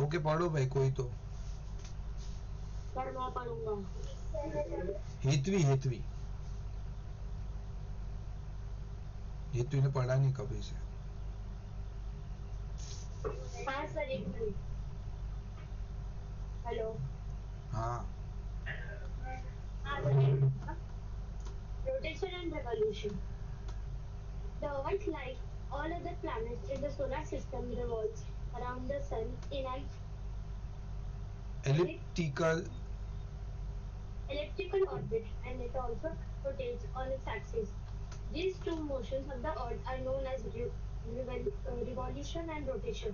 Okay पढ़ो भाई कोई तो। पर मैं पढ़ूंगा। हेतवी हेतवी हेतवी ने पढ़ा नहीं कभी से। हाँ सर, एक मिनट। हेलो। हाँ हाँ बताइए। Rotation and revolution. The Earth, like all other planets in the solar system, revolves around the sun in an ellip- elliptical elliptical orbit, and it also rotates on its axis. These two motions of the Earth are known as revolution and rotation,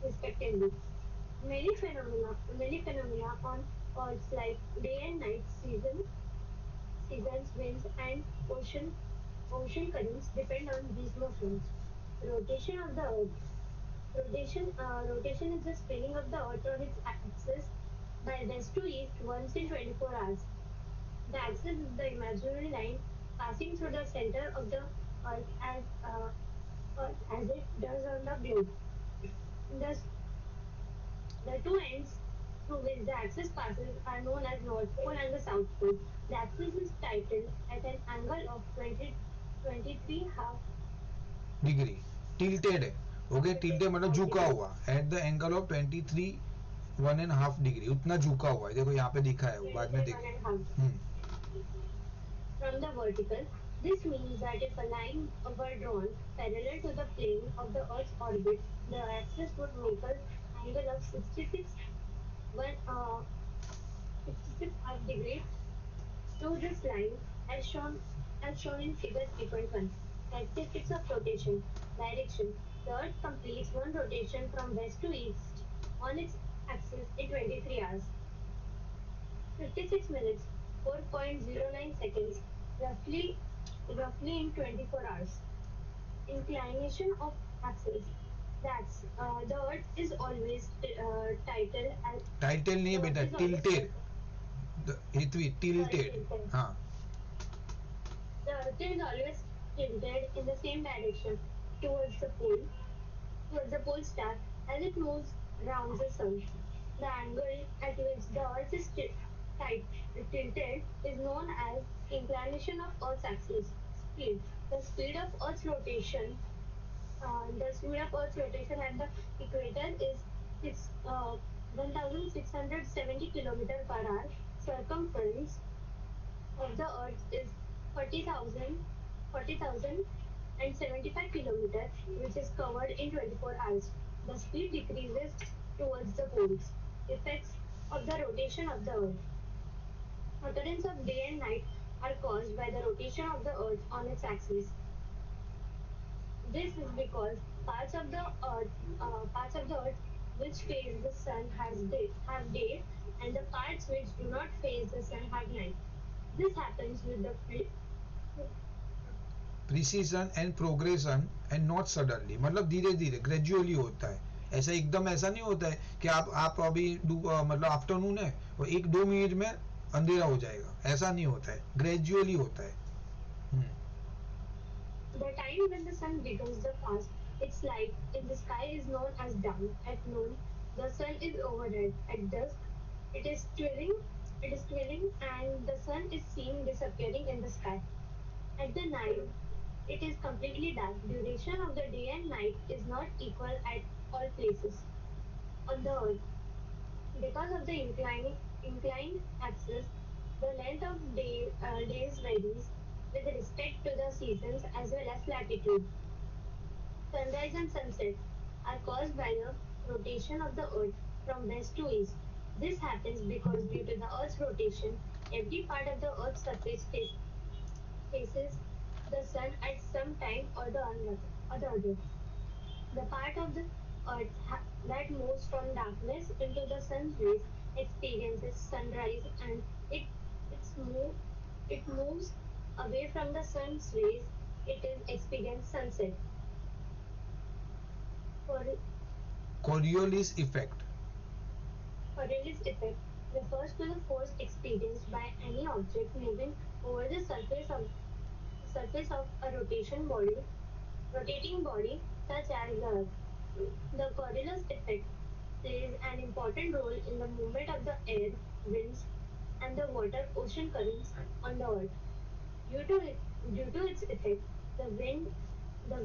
respectively. Many phenomena on Earth, like day and night seasons, winds, and ocean currents, depend on these motions. Rotation of the Earth. Rotation is the spinning of the Earth on its axis by west to east once in 24 hours. The axis is the imaginary line passing through the center of the Earth as it does on the globe. Thus, the two ends through which the axis passes are known as North Pole and the South Pole. The axis is titled at an angle of 23 half. Degree tilted है। Okay tilted मतलब झुका Okay. हुआ eight the angle of 23 1.5 degree उतना झुका हुआ है। देखो यहाँ पे दिखा है वो बाद में 23 देख। 1.5 from the vertical. This means that if a line were drawn parallel to the plane of the Earth's orbit, the axis would make an angle of 1, 66 half degrees to this line, as shown in Figure 3.1. Characteristics of rotation. Direction. The Earth completes one rotation from west to east on its axis in 23 hours. 56 minutes, 4.09 seconds, roughly in 24 hours. Inclination of axis. The Earth is always titled as title नहीं the है Earth बेटा is always tilted. tilted. Hetvi Sorry, tilted. tilted. हाँ The Earth is always tilted in the same direction towards the pole, towards the pole star as it moves around the sun. The angle at which the Earth is tilted is known as inclination of Earth's axis. Speed. The speed of Earth's rotation at the equator is 1,670 km per hour. Circumference of the Earth is 40,075 kilometers, which is covered in 24 hours. The speed decreases towards the poles. Effects of the rotation of the Earth. Occurrence of day and night are caused by the rotation of the Earth on its axis. This is because parts of the Earth which face the sun have day, and the parts which do not face the sun have night. This happens with the precision and progression and not suddenly मतलब धीरे धीरे gradually होता है। ऐसा एकदम ऐसा नहीं होता है कि आप अभी मतलब आफ्टरनून है और 1-2 मिनट में अंधेरा हो जाएगा, ऐसा नहीं होता है, ग्रेजुअली होता है। The time when the sun begins the fast, its light in the sky is known as dawn. At noon, the sun is overhead. At dusk, it is twirling. It is twirling, and the sun is seen disappearing in the sky. At the night, it is completely dark. Duration of the day and night is not equal at all places on the earth. Because of the inclined axis, the length of days varies with respect to the seasons as well as latitude. Sunrise and sunset are caused by the rotation of the earth from west to east. This happens because due to the earth's rotation, every part of the earth's surface faces the sun at some time or the other. The part of the earth that moves from darkness into the sun's rays experiences sunrise, and it moves away from the sun's rays, it is experience sunset. For Coriolis effect. Coriolis effect refers to the force experienced by any object moving over the surface of a rotating body such as the Earth. The Coriolis effect. plays an important role in the movement of the air, winds, and the water ocean currents on the earth. Due to it, due to its effect, the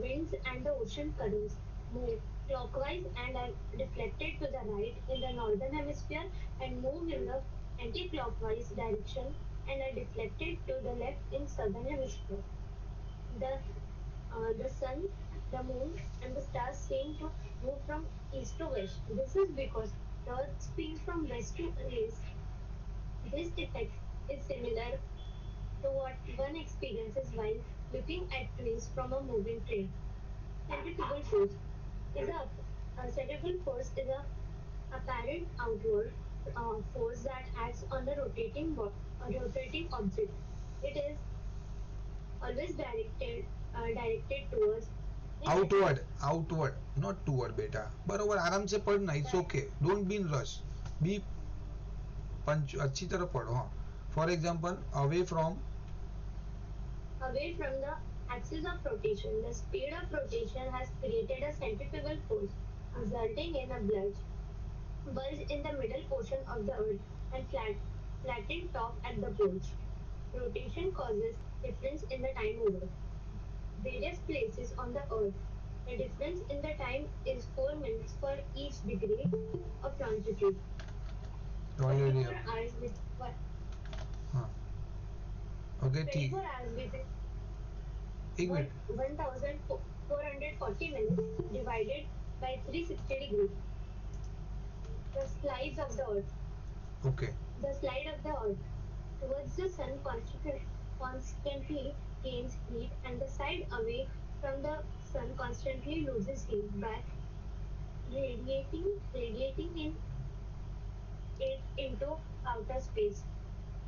winds and the ocean currents move clockwise and are deflected to the right in the northern hemisphere and move in the anti-clockwise direction and are deflected to the left in southern hemisphere. The sun, the moon, and the stars seem to move from east to west. This is because the earth spins from west to east. This effect is similar to what one experiences while looking at trees from a moving train. Centrifugal force centrifugal force is a apparent outward force that acts on the rotating object. It is always directed towards an outward, outward, not toward बेटा, बरोबर, आराम से पढ़ना, it's okay, don't be in rush, be punch, अच्छी तरह पढ़ो, हाँ. For example, away from, away from the axis of rotation. The speed of rotation has created a centrifugal force, resulting in a bulge in the middle portion of the Earth and flattened top at the poles. Rotation causes difference in the time over various places on the Earth. The difference in the time is 4 minutes for each degree of longitude. Already 24 hours with हाँ, okay, ठीक, 24 hours with एक minute, 1440 minutes divided by 360 degrees. The slides of the Earth. Okay, The slide of the Earth towards the sun constantly gains heat, and the side away from the sun constantly loses heat by radiating it into outer space.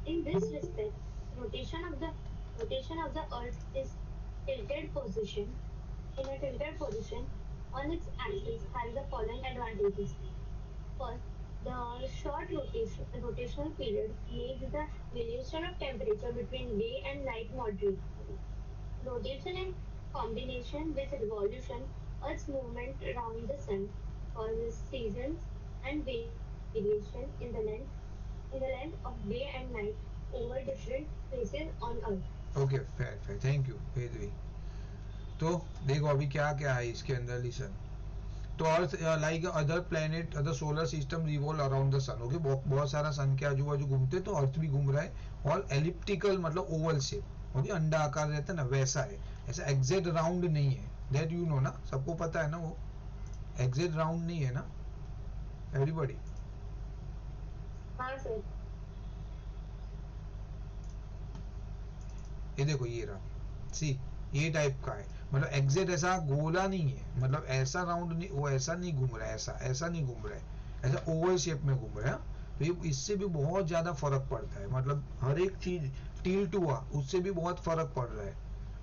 In this respect, rotation of the rotation of the Earth is tilted position in a tilted position on its axis has the following advantages. First, the short rotational period makes the variation of temperature between day and night moderate. Rotation in combination with revolution, Earth's movement around the sun, causes seasons and variation in the length of day and night over different places on Earth. Okay, fair fair, thank you वेदवी. तो देखो अभी क्या क्या है इसके अंदर, listen. तो earth like other planet, other solar system revolve around the sun. Okay, बहुत सारा सन के आजू बाजू घूमते, तो अर्थ भी घूम रहा है, और एलिप्टिकल मतलब ओवल शेप, ओके, अंडा आकार रहता है ना, वैसा है, ऐसा एग्जैक्ट राउंड नहीं है, दैट यू नो ना, सबको पता है ना, वो एग्जैक्ट राउंड नहीं है ना, एवरीबॉडी. हाँ सर. ये देखो, ये रहा, सी, ये टाइप का है, मतलब एग्जैक्ट ऐसा गोला नहीं है, मतलब ऐसा राउंड नहीं, वो ऐसा नहीं घूम रहा है, ऐसा ऐसा नहीं घूम रहा है, ऐसा ओवल शेप में घूम रहा है. तो ये इससे भी बहुत ज्यादा फर्क पड़ता है, मतलब हर एक चीज टिल्ट हुआ उससे भी बहुत फर्क पड़ रहा है,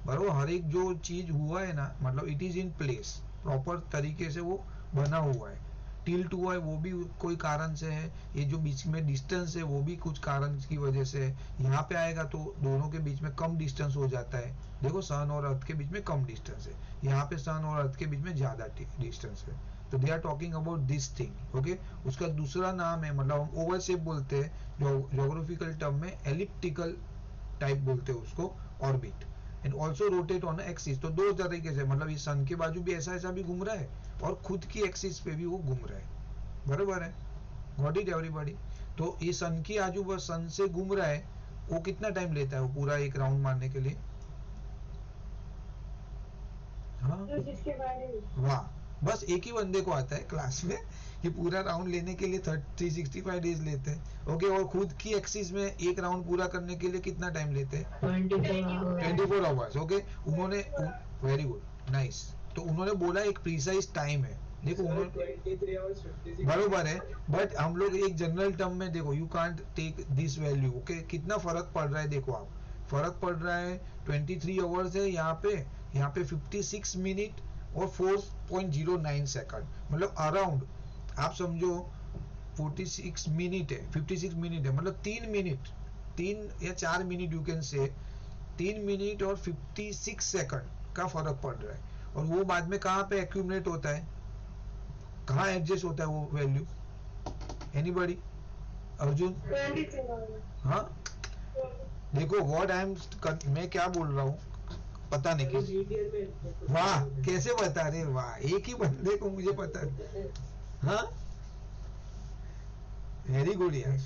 बराबर. हर एक जो चीज हुआ है ना, मतलब it is in place, proper तरीके से वो बना हुआ है. टिल्ट हुआ है वो भी कोई कारण से है, ये जो बीच में डिस्टेंस है वो भी कुछ कारण की वजह से है. यहाँ पे आएगा तो दोनों के बीच में कम डिस्टेंस हो जाता है, देखो सन और अर्थ के बीच में कम डिस्टेंस है, यहाँ पे सन और अर्थ के बीच में ज्यादा डिस्टेंस है. तो they are talking about this thing, okay. उसका दूसरा नाम है, मतलब हम ओवल शेप बोलते हैं, ज्योग्राफिकल टर्म में एलिप्टिकल टाइप बोलते हैं उसको, orbit, and also rotate on axis. तो दो तरीके से, मतलब ये सन के बाजू भी ऐसा ऐसा भी घूम रहा है, और खुद की एक्सिस पे भी वो घूम रहा है, बराबर है. Got it everybody. तो ये सन की आजू बाजू सन से घूम रहा है, वो कितना टाइम लेता है वो पूरा एक राउंड मारने के लिए? हाँ, जिसके बारे में वाह, बस एक ही बंदे को आता है क्लास में, ये पूरा राउंड लेने के लिए 365 डेज लेते हैं, ओके. और खुद की एक्सिस में एक राउंड पूरा करने के लिए कितना टाइम लेते हैं? 24 आवर्स, ओके. उन्होंने, वेरी गुड, नाइस. तो उन्होंने बोला एक प्रीसाइज टाइम है, देखो उन्होंने, बरोबर है, बट हम लोग एक जनरल टर्म में देखो, you can't take this value, okay. कितना फर्क पड़ रहा है देखो आप, फर्क पड़ रहा है, 23 आवर्स है यहाँ पे 56 मिनट और 4.09 सेकंड, मतलब अराउंड आप समझो 46 मिनट है, 56 मिनट है, मतलब 3 या 4 minute you can say, 3 minute और 56 सेकंड का फर्क पड़ रहा है. और वो बाद में कहाँ पे एक्यूमुलेट होता है, कहाँ एडजस्ट होता है वो वैल्यू? एनीबॉडी? अर्जुन? 23 हाँ देखो व्हाट आई एम, मैं क्या बोल रहा हूँ पता नहीं किस, वाह कैसे बता रहे, वाह एक ही बंदे को मुझे पता है। हाँ वेरी गुड यार,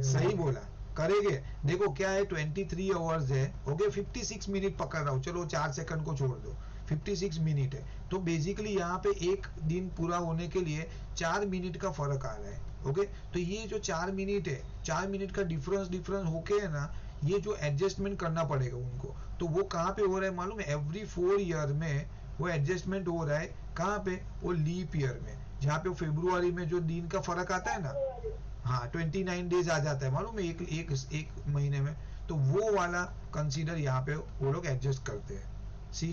सही बोला, करेंगे। देखो क्या है 23 आवर्स है, ओके 56 मिनट पकड़ रहा हूँ, चलो 4 सेकंड को छोड़ दो, 56 मिनट है। तो बेसिकली यहाँ पे एक दिन पूरा होने के लिए 4 मिनट का फर्क आ रहा है, ओके। तो ये जो 4 मिनट है, 4 मिनट का डिफरेंस होके है ना, ये जो एडजस्टमेंट करना पड़ेगा उनको। तो वो कहाँ पे हो रहा है मालूम है? एवरी 4 ईयर में वो एडजस्टमेंट हो रहा है। कहाँ पे? वो लीप ईयर में, जहाँ पे फरवरी में जो दिन का फर्क आता है ना, हाँ 29 डेज आ जाता है मालूम है एक महीने में। तो वो वाला कंसीडर यहाँ पे वो लोग एडजस्ट करते हैं। See,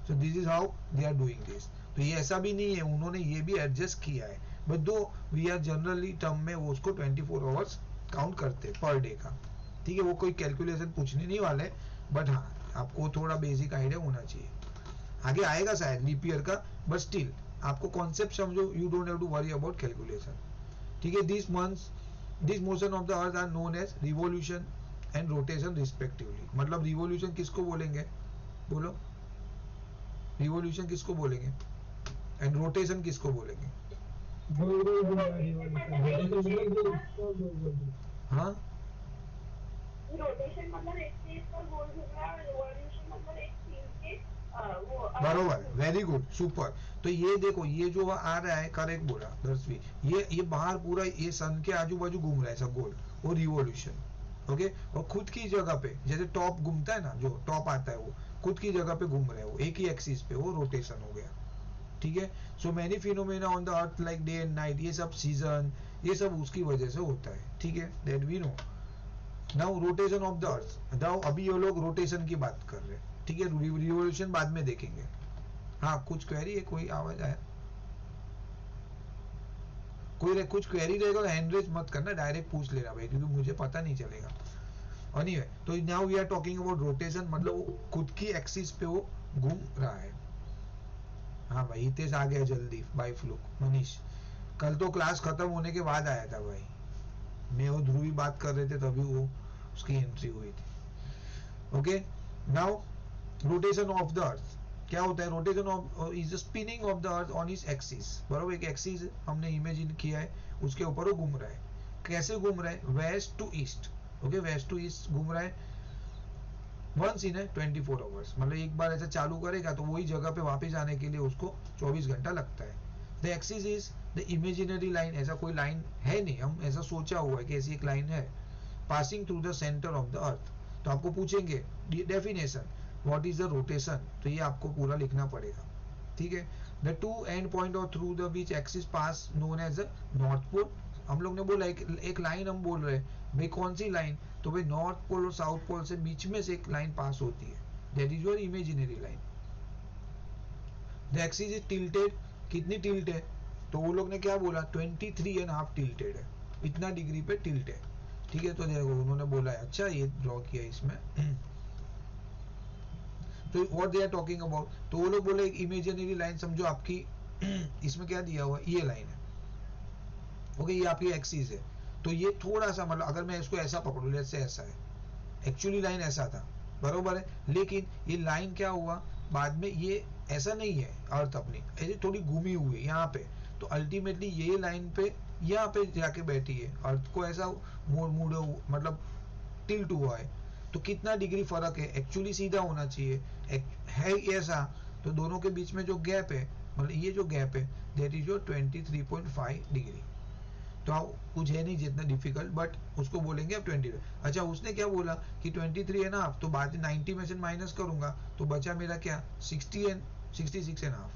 so this is how they are doing this. तो ये ऐसा भी नहीं है, उन्होंने ये भी एडजस्ट किया है, बट दो वी आर जनरली टर्म में वो उसको 24 आवर्स काउंट करते हैं पर डे का। ठीक है, वो कोई कैलकुलेशन पूछने नहीं वाले, बट हाँ आपको थोड़ा बेसिक आइडिया होना चाहिए। आगे आएगा शायद लीप ईयर का, बट स्टिल आपको कॉन्सेप्ट समझो, you don't have to worry about calculation. ठीक है, this months this motion of the earth are known as revolution and rotation respectively. मतलब रिवोल्यूशन किसको बोलेंगे? बोलो, रिवोल्यूशन किसको बोलेंगे एंड रोटेशन किसको बोलेंगे? हाँ रोटेशन मतलब एक चीज पर गोल घूम रहा है और रिवॉल्यूशन मतलब एक चीज के वो बरोबर, वेरी गुड, सुपर। तो ये देखो, ये जो आ रहा है, करेक्ट बोला दर्शवी, ये बाहर पूरा ये सन के आजू बाजू घूम रहा है ऐसा गोल, वो रिवोल्यूशन, ओके। और खुद की जगह पे जैसे टॉप घूमता है ना, जो टॉप आता है वो खुद की जगह पे घूम रहा है, वो एक ही एक्सिस पे, वो रोटेशन हो गया। ठीक है, so many phenomena on the earth like day and night, ये सब सीजन, ये सब उसकी वजह से होता है। ठीक है, that we know. Now rotation of the earth, now अभी ये लोग रोटेशन की बात कर रहे हैं। ठीक है, रिवोल्यूशन बाद में देखेंगे। हाँ कुछ क्वेरी है, कोई आवाज आया? कोई कुछ क्वेरी रहेगा तो हैंड रेज मत करना, डायरेक्ट पूछ लेना भाई, क्योंकि मुझे पता नहीं चलेगा। एनीवे, तो now we are talking about rotation, मतलब वो खुद की एक्सिस पे वो घूम रहा है। हाँ भाई हितेश आ गया जल्दी बाय फ्लूक। मनीष कल तो क्लास खत्म होने के बाद आया था भाई, मैं और ध्रुवी बात कर रहे थे तभी वो उसकी एंट्री हुई थी। Okay, now rotation of the अर्थ क्या होता है? Rotation of is the spinning of the earth on is axis. बराबर, एक एक्सिस हमने इमेजिन किया है, उसके ऊपर वो घूम रहा है। कैसे घूम रहा है? West to east, okay, west to east घूम रहा है वंस इन 24 आवर्स। मतलब एक बार ऐसा चालू करेगा तो वही जगह पे वापस आने के लिए उसको 24 घंटा लगता है। The axis is the imaginary line, ऐसा कोई लाइन है नहीं, हम ऐसा सोचा हुआ है कि ऐसी एक लाइन है passing through the centre of the earth. तो आपको पूछेंगे definition what is the rotation, तो ये आपको पूरा लिखना पड़ेगा। ठीक है, द टू एंड पॉइंट और थ्रू द बीच axis pass known as the north pole. हम लोग ने बोला एक लाइन हम बोल रहे हैं भाई, कौन सी लाइन? तो भाई नॉर्थ पोल और साउथ पोल से बीच में से एक लाइन पास होती है, that is your imaginary line. The axis is tilted, कितनी टिल्ट है? तो वो लोग ने क्या बोला? 23.5 टिल्टेड है, इतना डिग्री पे टिल्ट है। ठीक है, तो देखो उन्होंने बोला है, अच्छा ये ड्रॉ किया इसमें। तो what they are talking about, तो वो लोग बोले एक इमेजिनरी लाइन समझो आपकी, इसमें क्या दिया हुआ, ये लाइन है, ओके, ये आपकी एक्सिस है। तो ये थोड़ा सा मतलब अगर मैं इसको ऐसा पकड़ू, जैसे ऐसा है, एक्चुअली लाइन ऐसा था, बरोबर है, लेकिन ये लाइन क्या हुआ बाद में, ये ऐसा नहीं है अर्थ अपनी, ऐसे थोड़ी घूमी हुई है यहाँ पे। तो अल्टीमेटली ये लाइन पे यहाँ पे जाके बैठी है, अर्थ को ऐसा मुड़े मतलब टिल्ट हुआ है। तो कितना डिग्री फर्क है? एक्चुअली सीधा होना चाहिए, है ऐसा। तो दोनों के बीच में जो गैप है, मतलब ये जो गैप है, दैट इज योर 23.5 डिग्री। तो कुछ है नहीं जितना डिफिकल्ट, बट उसको बोलेंगे अब 20। अच्छा उसने क्या बोला कि 23 है ना, अब तो बाद 90 में से माइनस करूंगा तो बचा मेरा क्या, 60 एंड 66.5।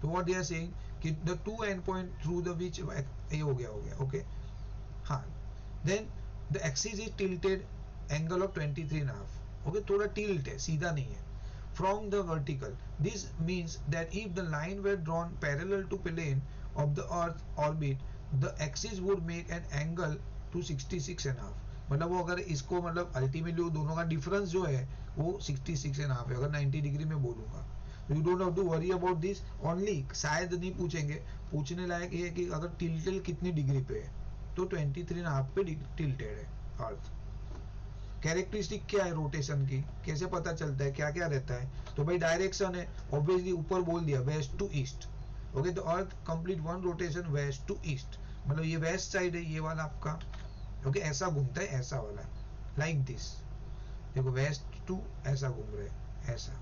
तो व्हाट दे आर सेइंग कि the two end point through the which, ये हो गया ओके। हाँ, then the axis is tilted angle of 23.5, okay, थोड़ा टिल्ट है, सीधा नहीं है, from the vertical. This means that if the line were drawn parallel to plane of the earth orbit, the axis would make an angle to 66.5। मतलब वो अगर इसको मतलब अल्टीमेटली दोनों का डिफरेंस जो है वो 66.5 है, अगर 90 डिग्री में बोलूंगा। You don't have to worry about this only. शायद नहीं पूछेंगे, पूछने लायक ये है कि अगर टिल्टेड कितनी डिग्री पे है, तो 23.5 पे टिल्टेड है अर्थ। कैरेक्टरिस्टिक क्या है रोटेशन की, कैसे पता चलता है, क्या क्या रहता है? तो भाई डायरेक्शन है, ऑब्वियसली ऊपर बोल दिया वेस्ट टू ईस्ट। ओके, तो earth complete one rotation west to east, मतलब ये वेस्ट साइड है ये वाला आपका। ओके, ऐसा घूमता है, ऐसा वाला लाइक दिस। देखो वेस्ट टू ऐसा घूम रहे हैं, ऐसा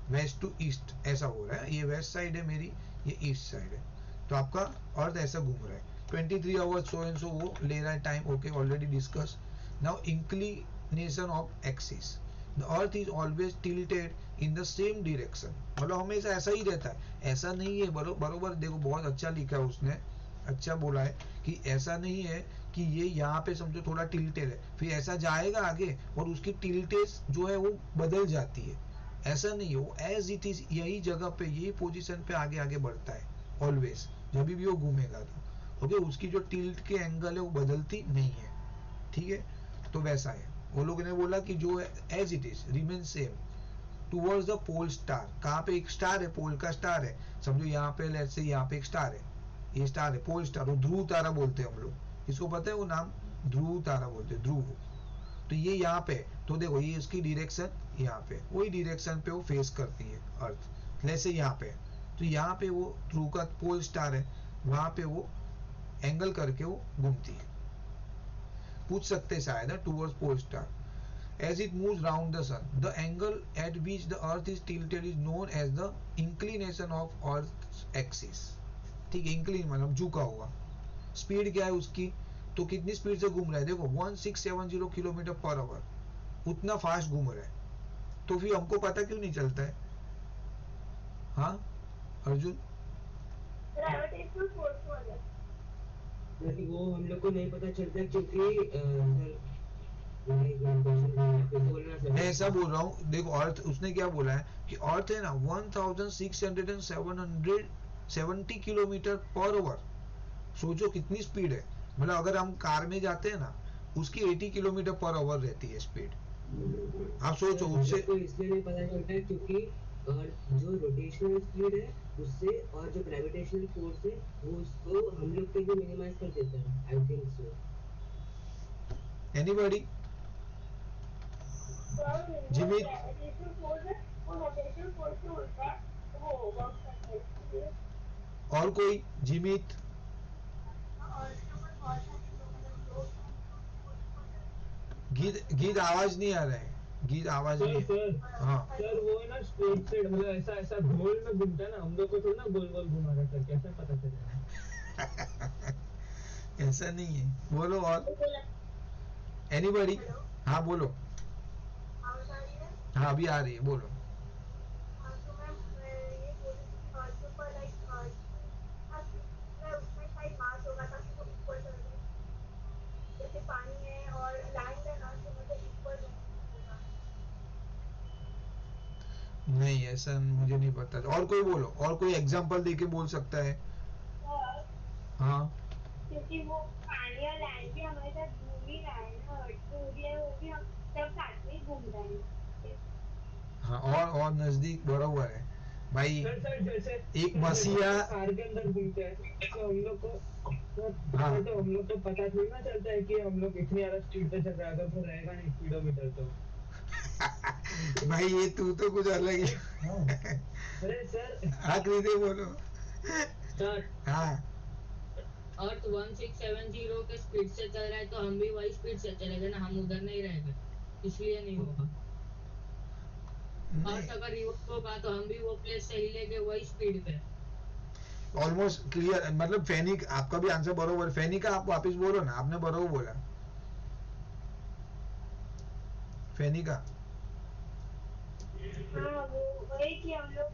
वेस्ट टू ईस्ट ऐसा हो रहा है। ये वेस्ट साइड है मेरी, ये ईस्ट साइड है, तो आपका अर्थ ऐसा घूम रहा है। 23 आवर्स सो एंड सो वो ले रहा है time. Okay, already discuss. Now inclination of axis, the earth is always tilted in the same direction, मतलब हमेशा ऐसा ही रहता है, ऐसा नहीं है। बरोबर देखो, बहुत अच्छा लिखा है उसने, अच्छा बोला है कि ऐसा नहीं है कि ये यहाँ पे समझो थोड़ा टिल्टेड है, फिर ऐसा जाएगा आगे और उसकी टिल्टेज जो है वो बदल जाती है। ऐसा नहीं है, वो एज इट इज यही जगह पे, यही पोजीशन पे आगे आगे बढ़ता है ऑलवेज, जब भी वो घूमेगा तो। ओके, उसकी जो टिल्ट के एंगल है वो बदलती नहीं है, ठीक है? तो वैसा है, वो लोग ने बोला कि जो है as it is remain same towards the pole star. कहाँ पे एक स्टार है, पोल का स्टार है, समझो यहाँ पे, लेट्स से यहाँ पे एक स्टार है, ये स्टार है पोल स्टार, वो ध्रुव तारा बोलते हैं हम लोग इसको, पता है वो नाम ध्रुव तारा बोलते हैं, ध्रुव। तो ये यहाँ पे, तो देखो ये इसकी डायरेक्शन यहाँ पे, वही डायरेक्शन पे वो फेस करती है अर्थ। जैसे यहाँ पे, तो यहाँ पे वो ध्रुव का पोल स्टार है, वहां पे वो एंगल करके वो घूमती है। पूछ सकते हैं शायद towards pole star. As it moves round the sun, the angle at which the earth is tilted is known as the inclination of earth's axis। ठीक है, इंक्लिन मतलब झुका हुआ। स्पीड क्या है उसकी, तो कितनी स्पीड से घूम रहा है, देखो 1670 किलोमीटर पर आवर, उतना फास्ट घूम रहा है। तो फिर हमको पता क्यों नहीं चलता है? हाँ अर्जुन, ग्रेविटेशनल फोर्स की वजह से। वो हम लोग को नहीं पता चलता क्योंकि मैं ऐसा बोल रहा हूँ, देखो अर्थ उसने क्या बोला है कि अर्थ है ना 1670 किलोमीटर पर आवर। सोचो कितनी स्पीड है, मतलब अगर हम कार में जाते हैं ना, उसकी 80 किलोमीटर पर आवर रहती है स्पीड। आप सोचो उससे, तो इसलिए नहीं पता चलता है क्योंकि जो रोटेशनल स्पीड है उससे और जो ग्रेविटेशनल फोर्स है वो उसको हम लोग के लिए मिनिमाइज कर देता है। I think so. Anybody? Jimit? Gravitational force है, वो रोटेशनल फोर्स से उल्टा वो वर्क करता है, इसलिए। और कोई? जिमित? और इसके ऊपर बहुत सारे लोग गीत आवाज नहीं आ रहा है, गीत आवाज नहीं। हाँ सर वो है ना स्ट्रेट साइड, मतलब ऐसा ऐसा गोल में घूमता है ना, हम लोग को थोड़ा ना गोल गोल घुमा रहा है, कैसे पता चलेगा? ऐसा नहीं है, बोलो और। एनीबॉडी? हाँ बोलो। हाँ अभी आ रही है, बोलो। पानी है और लैंड है ना, तो मतलब इक्वल होगा। नहीं ऐसा मुझे नहीं पता, और कोई बोलो, और कोई एग्जांपल देके बोल सकता है? हाँ क्योंकि वो पानी और लैंड भी हमारे साथ घूम ही रहा है ना, तो इसलिए वो भी हम सब साथ में घूम रहे हैं। हाँ, और नजदीक बराबर है भाई। सर जैसे एक मसीहा कार के अंदर घूमते हैं, तो हम लोग को हाँ। तो हम लोग तो पता थोड़ी ना चलता है कि हम लोग इतनी ज्यादा स्पीड पे चल रहे हैं, अगर वो रहेगा नहीं स्पीडोमीटर तो। भाई ये तू तो कुछ अलग ही। अरे सर आखिरी बोलो। सर हाँ अर्थ 1670 के स्पीड से चल रहा है, तो हम भी वही स्पीड से चलेंगे ना, हम उधर नहीं रहेंगे, इसलिए नहीं होगा। अर्थ अगर रिवर्स होगा तो हम भी वो प्लेस से ही लेके वही स्पीड पे। ऑलमोस्ट क्लियर, मतलब फैनिक आपका भी आंसर बरोबर। फैनिका आप वापस बोलो ना, आपने बरोबर बोला। फैनिका हाँ वो वही कि हम लोग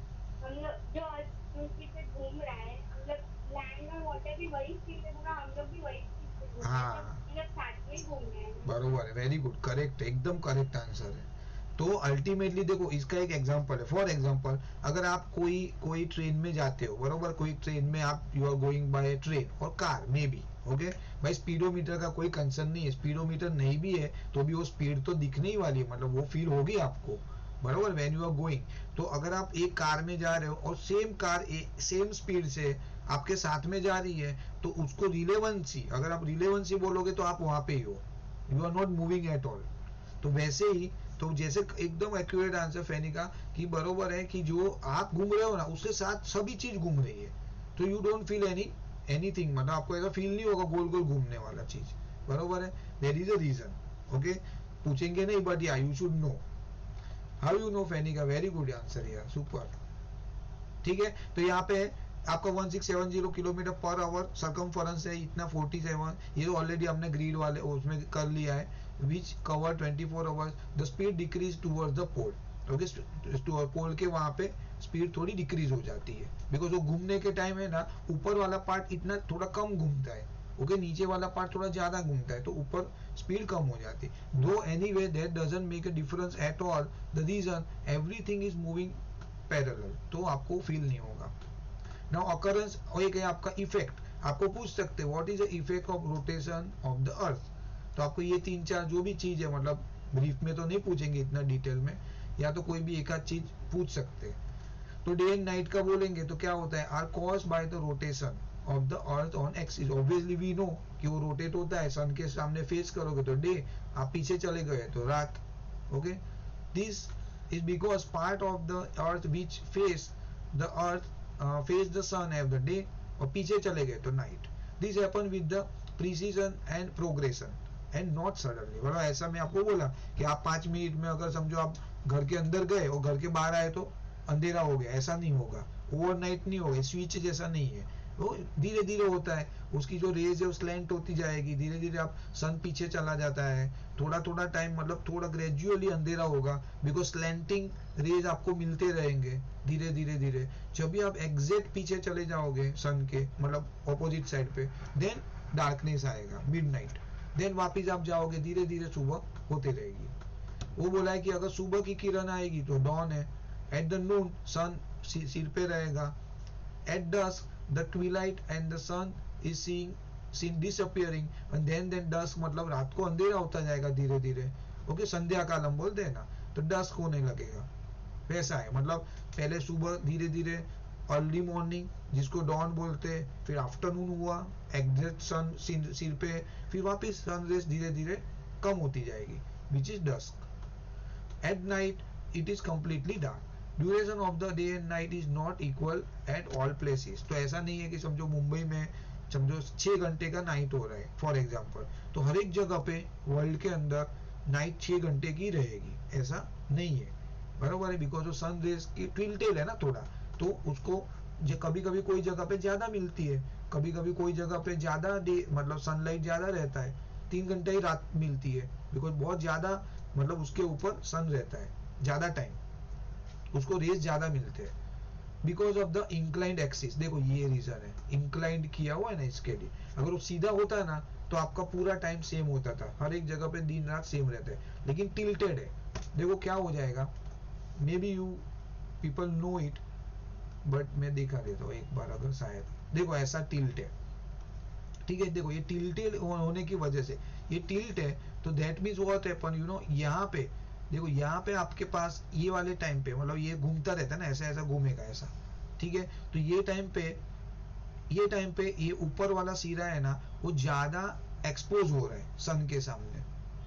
जो अर्थ स्पीड पे घूम रहा है, हम लोग लैंड और वाटर भी वही स्पीड पे घूम रहा है, हम लोग भी वही स्पीड पे घूम रहे हैं, हाँ। हम लोग साथ में ही घूम रहे हैं। बरोबर है, वेरी गुड, करेक्ट, एकदम करेक्ट आंसर है। तो अल्टीमेटली देखो इसका एक एग्जांपल है। फॉर एग्जांपल अगर आप कोई ट्रेन में जाते हो, बरोबर, कोई ट्रेन में आप you are going by train और कार में भी, ओके भाई, स्पीडोमीटर का कोई कंसर्न नहीं है। स्पीडोमीटर नहीं भी है तो भी वो स्पीड तो दिखने ही वाली है, मतलब वो फील होगी आपको। बराबर, व्हेन यू आर गोइंग। तो अगर आप एक कार में जा रहे हो और सेम कार सेम स्पीड से आपके साथ में जा रही है, तो उसको रिलेवेंसी, अगर आप रिलेवेंसी बोलोगे तो आप वहां पे ही हो, you are not moving at all. तो वैसे ही, तो जैसे एकदम एक्यूरेट आंसर फैनी का कि बरोबर है कि जो आप घूम रहे हो ना उसके साथ सभी चीज घूम रही है, तो यू डोंट फील एनीथिंग, मतलब आपको ऐसा फील नहीं होगा गोल गोल घूमने वाला चीज, बरोबर है। There is a reason, okay, पूछेंगे नहीं बट या you should know. How you know फैनी का, वेरी गुड आंसर यार, सुपर। ठीक है, तो यहाँ पे आपका 1670 किलोमीटर पर आवर सर्कमफरेंस है, इतना 47, ये तो ऑलरेडी हमने ग्रीड वाले उसमें कर लिया है, which cover 24 hours. The speed decreases towards the pole, okay, pole के वहां पे स्पीड थोड़ी डिक्रीज हो जाती है, बिकॉज वो घूमने के टाइम है ना, ऊपर वाला पार्ट इतना थोड़ा कम घूमता है, ओके, नीचे वाला पार्ट थोड़ा ज्यादा घूमता है, तो ऊपर स्पीड कम हो जाती है। Though anyway that doesn't make a difference at all, the reason everything is moving parallel, तो आपको फील नहीं होगा। नाउ अकरेंस, और एक है आपका इफेक्ट, आपको पूछ सकते हैं what is the effect of rotation of the earth, तो आपको ये 3-4 जो भी चीज है, मतलब ब्रीफ में तो नहीं पूछेंगे इतना डिटेल में, या तो कोई भी एक आध चीज पूछ सकते हैं। तो डे एंड नाइट का बोलेंगे तो क्या होता है, are caused by the rotation of the earth on axis, obviously we know कि वो रोटेट होता है, सन के सामने फेस करोगे तो डे, आप पीछे चले गए तो रात, okay. This is because part of the earth which face the earth face the sun have the day, और पीछे चले गए तो night. This happen with the precision and progression and not suddenly, मतलब ऐसा मैं आपको बोला कि आप 5 मिनट में अगर समझो आप घर के अंदर गए और घर के बाहर आए तो अंधेरा हो गया, ऐसा नहीं होगा, ओवरनाइट नहीं होगा, स्विच जैसा नहीं है, वो धीरे धीरे होता है, उसकी जो रेज है वो स्लैंट होती जाएगी, धीरे धीरे आप सन पीछे चला जाता है, थोड़ा थोड़ा टाइम, मतलब थोड़ा ग्रेजुअली अंधेरा होगा, बिकॉज स्लैंटिंग रेज आपको मिलते रहेंगे धीरे धीरे धीरे। जब भी आप एग्जैक्ट पीछे चले जाओगे सन के, मतलब ऑपोजिट साइड पे, देन डार्कनेस आएगा, मिडनाइट, देन वापिस आप जाओगे, धीरे धीरे सुबह होते रहेगी। वो बोला है कि अगर सुबह की किरण आएगी तो डॉन है, एट द नून सन सिर पे रहेगा, at dusk the twilight and the sun is seen disappearing, and then dusk, मतलब रात को अंधेरा होता जाएगा धीरे धीरे, ओके, संध्या काल हम बोलते हैं ना, तो डस्क होने लगेगा, वैसा है। मतलब पहले सुबह धीरे धीरे अर्ली मॉर्निंग जिसको डॉन बोलते हैं, फिर आफ्टरनून हुआ, एग्जैक्ट सन सिर पे, फिर वापस सन रेस धीरे धीरे कम होती जाएगी, which is dusk. At night it is completely dark. Duration of the day and night is not equal at all places, तो ऐसा नहीं है कि समझो मुंबई में समझो 6 घंटे का नाइट हो रहा है फॉर एग्जाम्पल, तो हर एक जगह पे वर्ल्ड के अंदर नाइट 6 घंटे की रहेगी, ऐसा नहीं है, बराबर है, बिकॉज सन रेज की टिल्टेड है ना थोड़ा, तो उसको कभी कभी कोई जगह पे ज्यादा मिलती है, कभी कभी कोई जगह पे ज्यादा डे, मतलब सनलाइट ज्यादा रहता है, 3 घंटे ही रात मिलती है, बिकॉज बहुत ज्यादा, मतलब उसके ऊपर सन रहता है ज्यादा टाइम, उसको रेज ज्यादा मिलते हैं, because of the inclined axis. देखो ये रीजन है, इंक्लाइंड किया हुआ है ना इसके लिए, अगर वो सीधा होता है ना तो आपका पूरा टाइम सेम होता था, हर एक जगह पे दिन रात सेम रहता है, लेकिन टिल्टेड है, देखो क्या हो जाएगा, may be you people know it, but मैं दिखा देता हूँ एक बार, अगर शायद देखो ऐसा टिल्ट है, ठीक है, देखो ये टिल्टेड होने की वजह से ये टिल्ट है, तो that means what happen, you know, यहाँ पे देखो, यहाँ पे आपके पास ये वाले टाइम पे, मतलब ये घूमता रहता है ना, ऐसा ऐसा घूमेगा ऐसा, ठीक है, तो ये टाइम पे ये ऊपर वाला सिरा है ना वो ज्यादा एक्सपोज हो रहा है सन के सामने,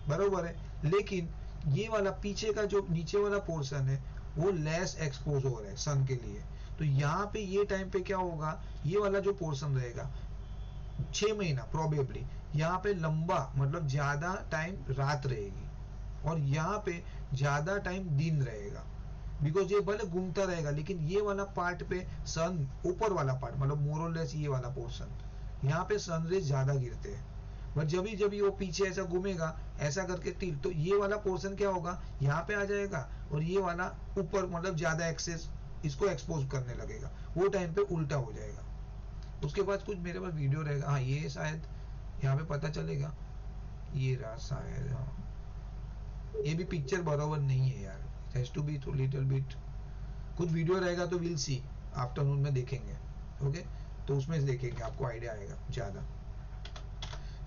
बरोबर है, लेकिन ये वाला पीछे का जो नीचे वाला पोर्शन है वो लेस एक्सपोज हो रहा है सन के लिए, तो यहाँ पे ये टाइम पे क्या होगा, ये वाला जो पोर्शन रहेगा 6 महीना प्रोबेबली यहाँ पे लंबा, मतलब ज्यादा टाइम रात रहेगी, और यहाँ पे ज्यादा टाइम दिन रहेगा, बिकॉज ये भले घूमता रहेगा, लेकिन ये वाला पार्ट पे सन, ऊपर वाला पार्ट मतलब मोरलेस ये वाला पोर्शन, यहाँ पे सनरेज ज्यादा गिरते हैं, बट जब भी वो पीछे ऐसा घूमेगा ऐसा करके टिल्ट, तो ये वाला पोर्शन क्या होगा, यहाँ पे आ जाएगा, और ये वाला ऊपर, मतलब ज्यादा एक्सेस इसको एक्सपोज करने लगेगा, वो टाइम पे उल्टा हो जाएगा। उसके बाद कुछ मेरे पास वीडियो रहेगा, हाँ ये शायद यहाँ पे पता चलेगा, ये रहा शायद, हाँ ये भी पिक्चर बराबर नहीं है यार, it has to be little bit, कुछ वीडियो रहेगा तो विल सी, आफ्टरनून में देखेंगे, ओके, तो उसमें देखेंगे आपको आइडिया आएगा ज्यादा।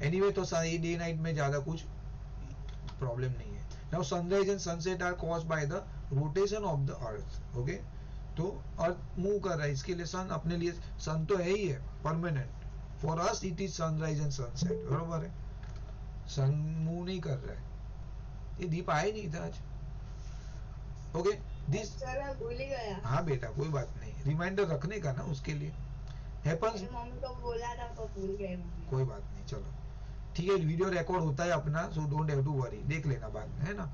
एनीवे तो ये डे नाइट में ज्यादा कुछ प्रॉब्लम नहीं है। Now sunrise and sunset are caused by the rotation of the earth. Okay, तो अर्थ मूव कर रहा है, इसके लिए सन अपने लिए, सन तो है ही है permanent, for us it is sunrise and sunset, बरोबर है। सन मूव नहीं कर रहा है, ये दीप आया ही नहीं था आज। ओके दिस, सर मैं भूल ही गया। हाँ बेटा कोई बात नहीं, रिमाइंडर रखने का ना उसके लिए। हैपन्स, मेरी मम्मी को बोला था पर भूल गए मम्मी। कोई बात नहीं, चलो ठीक है, वीडियो रिकॉर्ड होता है अपना, so don't have to worry, देख लेना बाद में, है ना।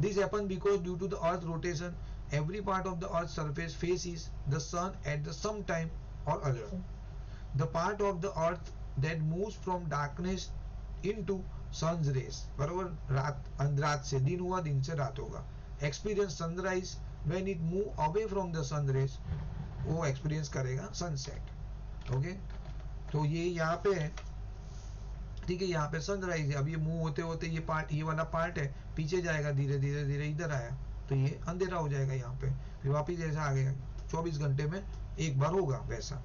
This happen because due to the earth rotation every part of the earth surface faces the sun at the same time or other. The part of the earth that moves from darkness into sun's rays, बराबर, रात से दिन हुआ, दिन से रात होगा। Experience sunrise when it move away from the sun rays, वो एक्सपीरियंस करेगा सनसेट। ओके, तो ये यहाँ पे है, ठीक है, यहाँ पे सनराइज है। अब ये मूव होते होते ये पार्ट, ये वाला पार्ट है, पीछे जाएगा, धीरे धीरे धीरे इधर आया तो ये अंधेरा हो जाएगा यहाँ पे, फिर वापिस जैसा आ गया, 24 घंटे में एक बार होगा वैसा।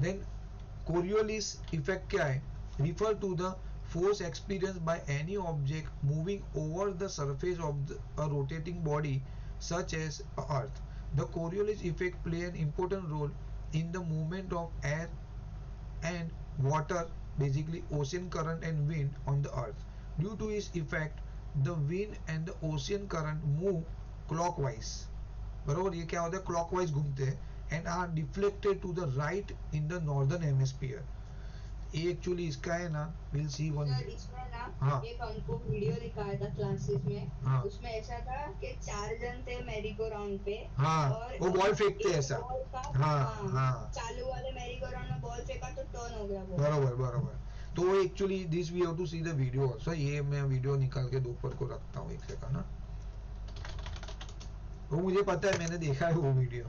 देन कोरियोलिस इफेक्ट क्या है? Refer to the force experienced by any object moving over the surface of a rotating body such as Earth. The Coriolis effect play an important role in the movement of air and water, basically ocean current and wind on the Earth. Due to its effect, the wind and the ocean current move clockwise. बरोबर, ये क्या होता है, clockwise घूमते हैं and are deflected to the right in the northern hemisphere. ये actually इसका है ना, विल सी वन। सर इसमें ना हाँ। एक हमको वीडियो दिखाया था क्लासेस में। हाँ। उसमें ऐसा था कि 4 जन थे मैरी गो राउंड पे। हाँ, और वो बॉल फेंकते एक ऐसा। बॉल का, हाँ, हाँ। चालू वाले मैरी गो राउंड में बॉल फेंका तो टर्न हो गया बॉल। बराबर बराबर, तो वो actually this we have to see the video also. ये मैं वीडियो निकाल के दोपहर को रखता हूँ, एक सेकंड ना, वो मुझे पता है, मैंने देखा है वो वीडियो,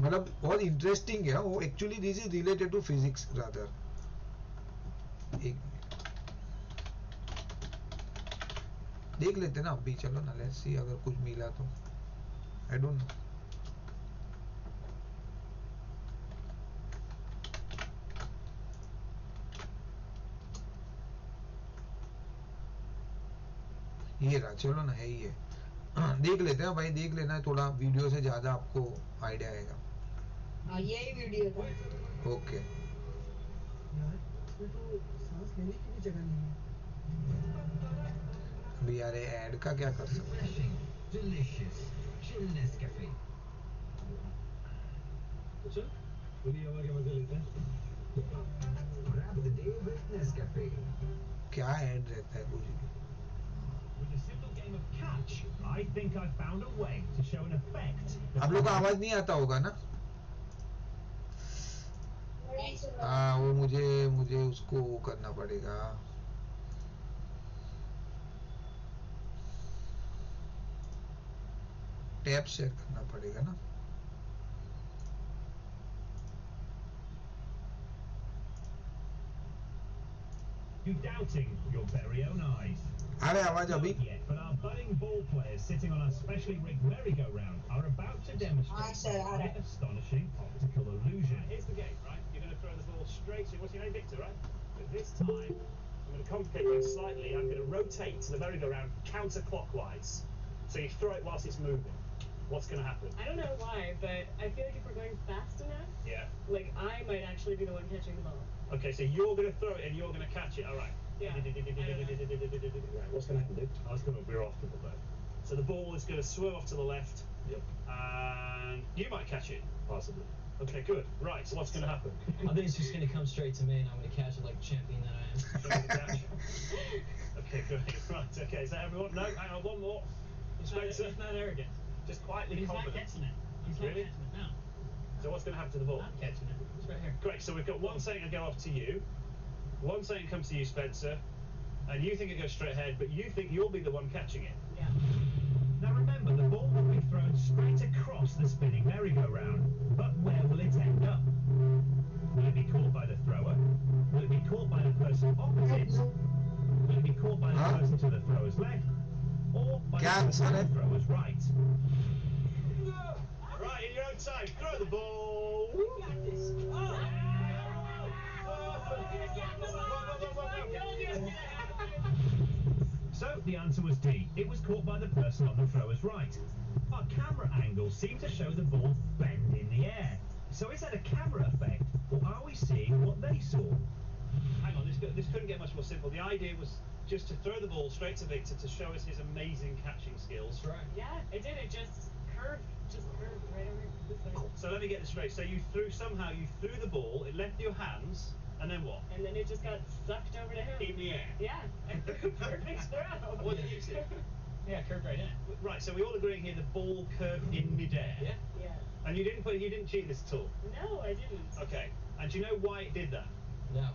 मतलब बहुत इंटरेस्टिंग है वो। Actually this is related to physics rather. एक देख लेते ना अभी, चलो ना, लेट्स सी अगर कुछ मिला तो, आई डोंट नो। ये रहा, चलो ना, है ही है। देख लेते हैं भाई, देख लेना है, थोड़ा वीडियो से ज्यादा आपको आइडिया आएगा। हाँ यही वीडियो था। ओके, यार इसमें तो सांस लेने की भी जगह नहीं है। अभी यार ऐड का क्या कर सकते हैं? Refreshing, delicious, chill Nescafe. तो चल खुली हवा के मजे लेते हैं। Grab the day with Nescafe. क्या ऐड रहता है कुछ भी? With a simple game of catch, I think I've found a way to show an effect. आप लोग को आवाज नहीं आता होगा ना? हाँ, वो मुझे उसको वो करना पड़ेगा। टैब शेयर करना पड़ेगा ना। You doubting your very own eyes. आ रहा है आवाज अभी? Not yet, but our budding ball players sitting on our specially rigged merry-go-round are about to demonstrate sir, all right. an astonishing optical illusion. Here's the game, right? You're going to throw the ball straight to, what's your name, Victor, right? But this time, I'm going to complicate things slightly. I'm going to rotate the merry-go-round counterclockwise. So you throw it whilst it's moving. What's going to happen? I don't know why, but I feel like if we're going fast enough, Yeah. like I might actually be the one catching the ball. Okay, so you're going to throw it and you're going to catch it. All right. Yeah. Right, what's going to happen, dude? I was going to veer off to the left. So the ball is going to swerve off to the left. Yep. And you might catch it. Possibly. Okay, good. Right, so what's going to happen? I think it's just going to come straight to me and I'm going to catch it like the champion that I am. Show me the catch. Okay, good. Right, okay, is that everyone? No, hang on, one more. Spencer, He's not arrogant. just quietly He's not confident. catching it. He's Really? not catching it. No. So what's going to happen to the ball? I'm catching it. It's right here. Great, so we've got one saying to go off to you, one saying comes to you, Spencer, and you think it goes straight ahead, but you think you'll be the one catching it. Yeah. Now remember, the ball will be thrown straight across the spinning merry-go-round, but where will it end up? Will it be caught by the thrower? Will it be caught by the person opposite? Will it be caught by the Huh? person to the thrower's left? Or by क्या the person answer to है? the thrower's right? Right, in your own time, throw the ball. So the answer was D. It was caught by the person on the thrower's right. Our camera angle seemed to show the ball bend in the air. So is that a camera effect, or are we seeing what they saw? Hang on, this couldn't get much more simple. The idea was just to throw the ball straight to Victor to show us his amazing catching skills. That's right. Yeah, it did. It just curved right over this way. So let me get this straight. So you threw the ball, it left your hands, and then what? And then it just got sucked over to him. In the air. Yeah, and threw a perfect throw. What did you see? Yeah, curved right in. Right, so we all agreeing here the ball curved in midair. Yeah. Yeah. And you didn't cheat this at all. No, I didn't. Okay. And do you know why it did that? No.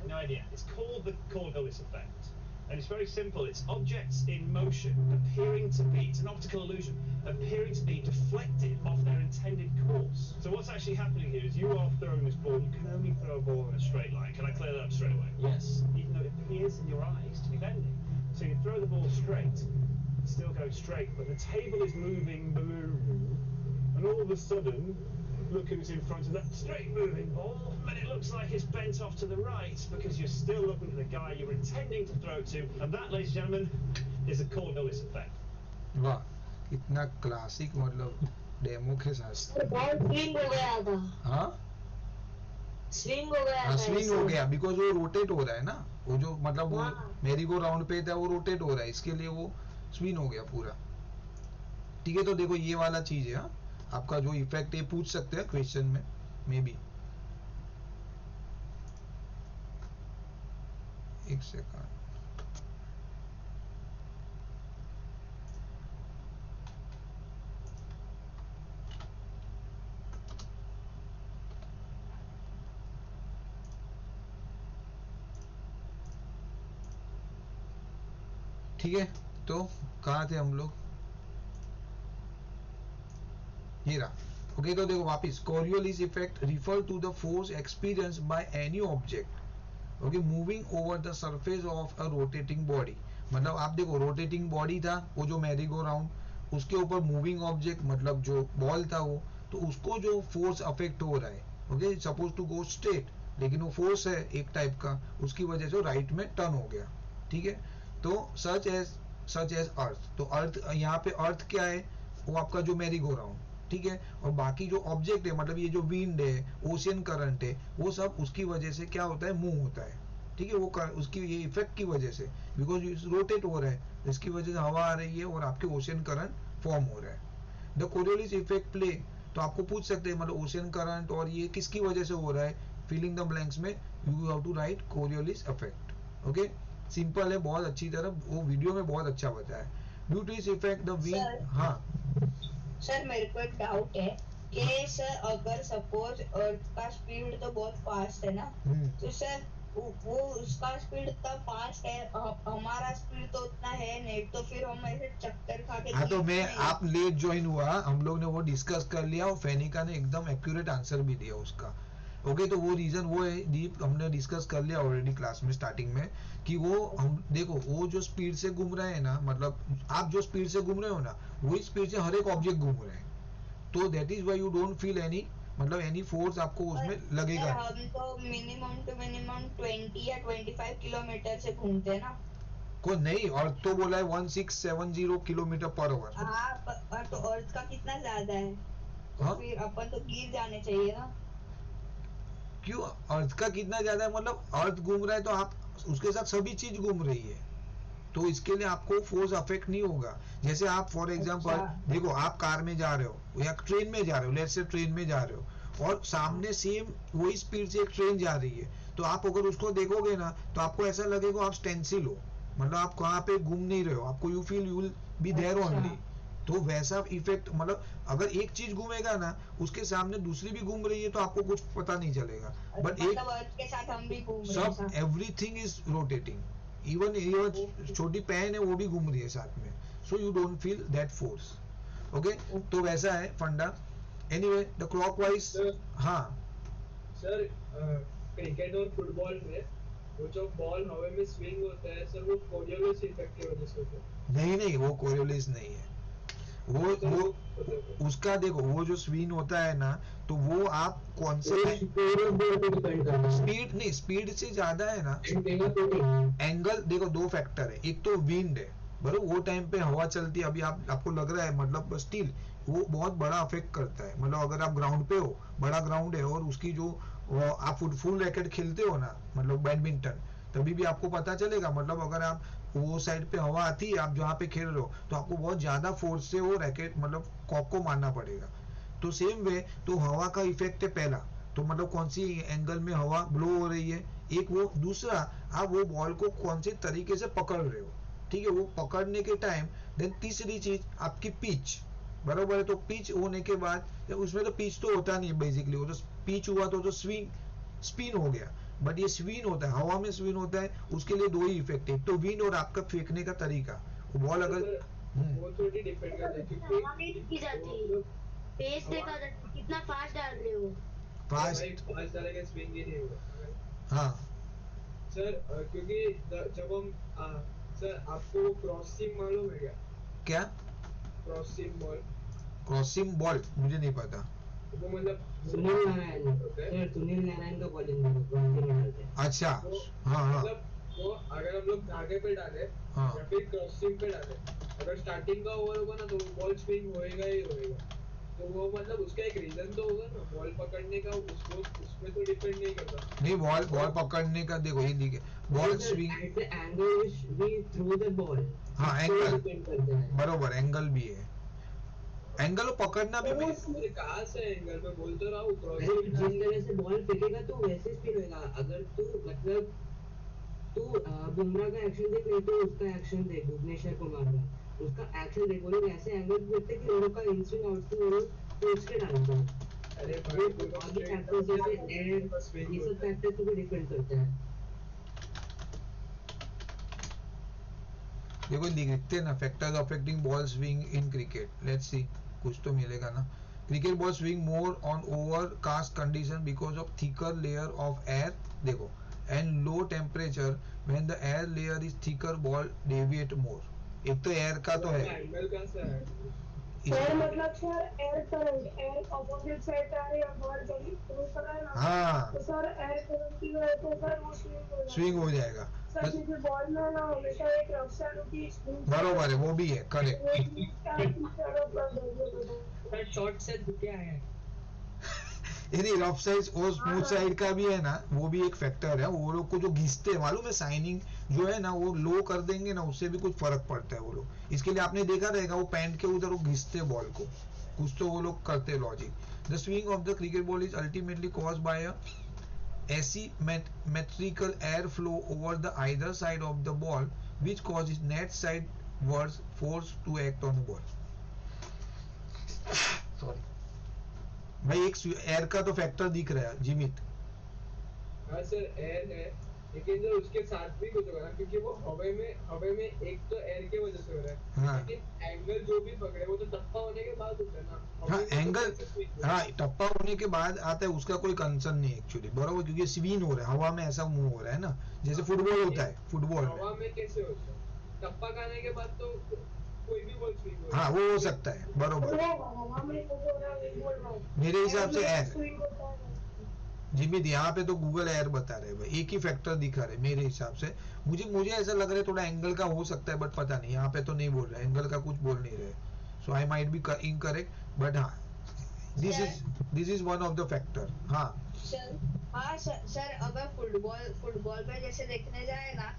No idea. It's called the Coriolis effect. And it's very simple. It's objects in motion appearing to be, it's an optical illusion, appearing to be deflected off their intended course. So what's actually happening here is you are throwing this ball. You can only throw a ball in a straight line. Can I clear that up straight away? Yes. Even though it appears in your eyes to be bending. So you throw the ball straight, it's still going straight, but the table is moving below you, and all of a sudden, look who's in front of that straight moving ball, but it looks like it's bent off to the right because you're still looking at the guy you were intending to throw to, and that, ladies and gentlemen, is a Coriolis effect. वाह, इतना classic मतलब demo के साथ। Ball swing हो गया था। हाँ? Swing हो गया था। स्विंग हो गया बिकॉज वो रोटेट हो रहा है ना, वो जो मतलब वो हाँ। मेरी को राउंड पे था वो रोटेट हो रहा है, इसके लिए वो स्विंग हो गया पूरा। ठीक है, तो देखो ये वाला चीज है। हाँ? आपका जो इफेक्ट है पूछ सकते हैं क्वेश्चन में मे बी। एक सेकंड, ठीक है। तो कहाँ थे हम लोग? ये रहा। ओके, तो देखो वापिस, Coriolis effect refer to the force experience by any object okay moving over the surface of a rotating body. मतलब आप देखो रोटेटिंग बॉडी था वो जो मैरी गो राउंड, उसके ऊपर मूविंग ऑब्जेक्ट मतलब जो बॉल था वो, तो उसको जो फोर्स अफेक्ट हो रहा है okay, suppose to go straight, लेकिन वो फोर्स है एक टाइप का, उसकी वजह से राइट में टर्न हो गया। ठीक है, तो सच एज अर्थ, तो अर्थ यहाँ पे अर्थ क्या है, वो आपका जो मैरी गो राउंड। ठीक है, और बाकी जो ऑब्जेक्ट है मतलब ये जो विंड है, ओशियन करंट है, वो सब उसकी वजह से क्या होता है, मूव होता है। ठीक है, वो उसकी ये इफेक्ट की वजह से, बिकॉज रोटेट हो रहा है, इसकी वजह से हवा आ रही है और आपके ओशियन करंट फॉर्म हो रहा है। द कोरियोलिस इफेक्ट प्ले, तो आपको पूछ सकते हैं मतलब ओशियन करंट और ये किसकी वजह से हो रहा है, फिलिंग द ब्लैंक्स में you have to write Coriolis effect. Okay, simple है, बहुत अच्छी तरह वो वीडियो में बहुत अच्छा बताया। Due to this effect the wind. हाँ सर, मेरे को एक डाउट है कि सर अगर सपोज अर्थ का स्पीड तो बहुत फास्ट है ना, तो सर वो उसका स्पीड इतना फास्ट है, हमारा स्पीड तो उतना है नहीं, तो फिर हम ऐसे चक्कर खा के। हाँ, तो मैं आप लेट ज्वाइन हुआ, हम लोग ने वो डिस्कस कर लिया और फेनिका ने एकदम एक्यूरेट आंसर भी दिया उसका। ओके, तो वो रीजन वो है डीप, हमने डिस्कस कर लिया ऑलरेडी क्लास में स्टार्टिंग में, कि वो हम देखो वो जो स्पीड से घूम रहे हैं ना, मतलब आप जो स्पीड से घूम रहे हो ना, वही स्पीड से हर एक ऑब्जेक्ट घूम रहे हैं, तो that is why you don't feel any मतलब एनी फोर्स आपको उसमें लगेगा। हम तो मिनिमम टू मिनिमम 20 या 25 किलोमीटर से घूमते हैं ना। को नहीं, अर्थ तो बोला है 1670 किलोमीटर पर आवर। हाँ, तो अर्थ का कितना ज्यादा है, तो हाँ? फिर अपन तो गिर जाने चाहिए ना। क्यों अर्थ का कितना ज्यादा है, मतलब अर्थ घूम रहा है तो आप उसके साथ सभी चीज घूम रही है, तो इसके लिए आपको फोर्स अफेक्ट नहीं होगा। जैसे आप फॉर एग्जांपल देखो, आप कार में जा रहे हो या ट्रेन में जा रहे हो, लेट्स से ट्रेन में जा रहे हो और सामने सेम वही स्पीड से एक ट्रेन जा रही है, तो आप अगर उसको देखोगे ना तो आपको ऐसा लगेगा आप स्टेंसिल हो, मतलब आप कहाँ पे घूम नहीं रहे हो, आपको you feel you will be there only. तो वैसा इफेक्ट मतलब अगर एक चीज घूमेगा ना उसके सामने दूसरी भी घूम रही है तो आपको कुछ पता नहीं चलेगा, बट एक अर्थ के साथ हम भी घूम रहे हैं, सब एवरीथिंग इज रोटेटिंग, इवन छोटी पेन है वो भी घूम रही है साथ में, so you don't feel that force. Okay, तो वैसा है फंडा। Anyway the clockwise. हाँ सर, क्रिकेट और फुटबॉल में वो जो बॉल हवा में स्विंग होता है सर, वो कोरियोलिस इफेक्ट की वजह से होता है। नहीं, वो कोरियोलिस नहीं है। वो उसका देखो, वो जो स्विंग होता है ना, तो वो आप कौन से स्पीड नहीं, स्पीड से ज्यादा है ना एंगल। देखो दो फैक्टर है, एक तो विंड है बराबर, वो टाइम पे हवा चलती है, अभी आपको लग रहा है मतलब स्टिल वो बहुत बड़ा अफेक्ट करता है। मतलब अगर आप ग्राउंड पे हो, बड़ा ग्राउंड है और उसकी जो आप फुल रैकेट खेलते हो ना, मतलब बैडमिंटन, तभी भी आपको पता चलेगा। मतलब अगर आप वो साइड पे हवा आती है, आप जहाँ पे खेल रहे हो, तो आपको बहुत ज्यादा फोर्स से वो रैकेट मतलब कॉक को मारना पड़ेगा। तो सेम वे, तो हवा का इफेक्ट है पहला, तो मतलब कौन सी एंगल में हवा ब्लो हो रही है, एक वो। दूसरा, आप वो बॉल को कौन से तरीके से पकड़ रहे हो, ठीक है, वो पकड़ने के टाइम। देन तीसरी चीज आपकी पिच, बराबर है। तो पिच होने के बाद, उसमें तो पिच तो होता नहीं बेसिकली, वो तो पिच हुआ तो स्विंग स्पिन हो गया, बट ये स्विन होता है, हवा में स्विन होता है। उसके लिए दो ही इफेक्ट है, एक तो विंड और आपका फेंकने का तरीका। वो बॉल अगर वो थोड़ी डिपेंड करता है क्योंकि की जाती पेस देखा जाता है, कितना फास्ट डाल रहे हो। फास्ट डालेगा स्विंग ही नहीं होगा। हाँ सर क्योंकि जब हम सर आपको क्रॉस सीम मालूम है क्या? क्रॉस सीम बॉल, क्रॉसिंग बॉल मुझे नहीं पता। वो मतलब सुनील नारायण का बॉलिंग डालते हैं। अच्छा, हाँ हाँ, मतलब वो अगर हम लोग धागे पे डाले हाँ। या फिर क्रॉस सीम पे डाले, अगर स्टार्टिंग का ओवर होगा ना तो बॉल स्विंग होएगा ही होएगा। तो वो मतलब उसका एक रीजन तो होगा ना, बॉल पकड़ने का, उसमें तो डिपेंड नहीं करता। नहीं, बॉल पकड़ने का देखो ये दिखे, ball swing at the angle which we throw the ball, हाँ एंगल, बरोबर एंगल भी है, एंगल पकड़ना भी। कहाँ से एंगल पे बोल तो रहा हूँ, क्रॉस जिस तरह से बॉल फेंकेगा तो वैसे स्पिन होगा। अगर तू मतलब तू बुमराह का एक्शन देख, नहीं तो उसका एक्शन देख, भुवनेश्वर कुमार का, उसका एक्शन देख, वो लोग ऐसे एंगल पे देखते कि वो लोग का इन स्विंग आउट स्विंग वो लोग सोच के डालते हैं। अरे वो बाकी फैक्टर्स जैसे एयर, ये सब फैक्टर्स पे भी डिपेंड करते हैं। देखो लिखते हैं ना, factors affecting ball swing in cricket, let's see, कुछ तो मिलेगा ना। Cricket ball swing more on overcast condition because of thicker layer of air, देखो, and low temperature when the air layer is thicker ball deviate more. एक तो air का तो है, एंगल का है सर, मतलब sir air current, air opposite side से आ रही है, बॉल जल्दी थ्रू कर रहा है ना, हाँ, तो सर एयर करंट की वजह से सर वो स्विंग हो जाएगा। सर क्योंकि बॉल में ना हमेशा एक रफ साइड होती है, बरोबर है, वो भी है, करेक्ट। सर शॉर्ट से क्या है? यदि रफ साइड और स्मूथ साइड का भी है ना, वो भी एक फैक्टर है। वो लोग को जो घिसते हैं, मालूम है, साइनिंग जो है ना, वो लो कर देंगे ना, उससे भी कुछ फर्क पड़ता है वो लोग। इसके लिए आपने देखा रहेगा, वो पैंट के उधर वो घिसते बॉल को, कुछ तो वो लोग करते logic. The swing of the cricket ball is ultimately caused by a asymmetrical air flow over the either side of the ball, which causes net sidewards force to act on the ball. Sorry भाई, एक air का तो factor दिख रहा है जिमित। हाँ sir, air है, लेकिन जो उसके साथ भी कुछ होगा ना, क्योंकि वो हवे में एक तो एयर की वजह से हो रहा है, हाँ। लेकिन एंगल जो भी पकड़े वो तो टप्पा होने के बाद होता है ना। हाँ एंगल, हाँ टप्पा होने के बाद आता है, उसका कोई कंसर्न नहीं एक्चुअली, बराबर, क्योंकि स्विंग हो रहा है, हवा में ऐसा मूव हो रहा है ना, जैसे फुटबॉल होता है, फुटबॉल में हवा में कैसे होता है, टप्पा खाने के बाद तो कोई भी बॉल स्विंग हो। हाँ वो हो सकता है, बरोबर। मेरे हिसाब से एयर, जिमित यहाँ पे तो गूगल एयर बता रहे हैं भाई, एक ही फैक्टर दिखा रहे मेरे हिसाब से। मुझे ऐसा लग रहा है थोड़ा एंगल का हो सकता है, बट पता नहीं, यहाँ पे तो नहीं बोल रहे, एंगल का कुछ बोल नहीं रहे, so I might be incorrect, but हाँ this is one of the factor. हाँ सर अगर फुटबॉल पे जैसे देखने जाए ना,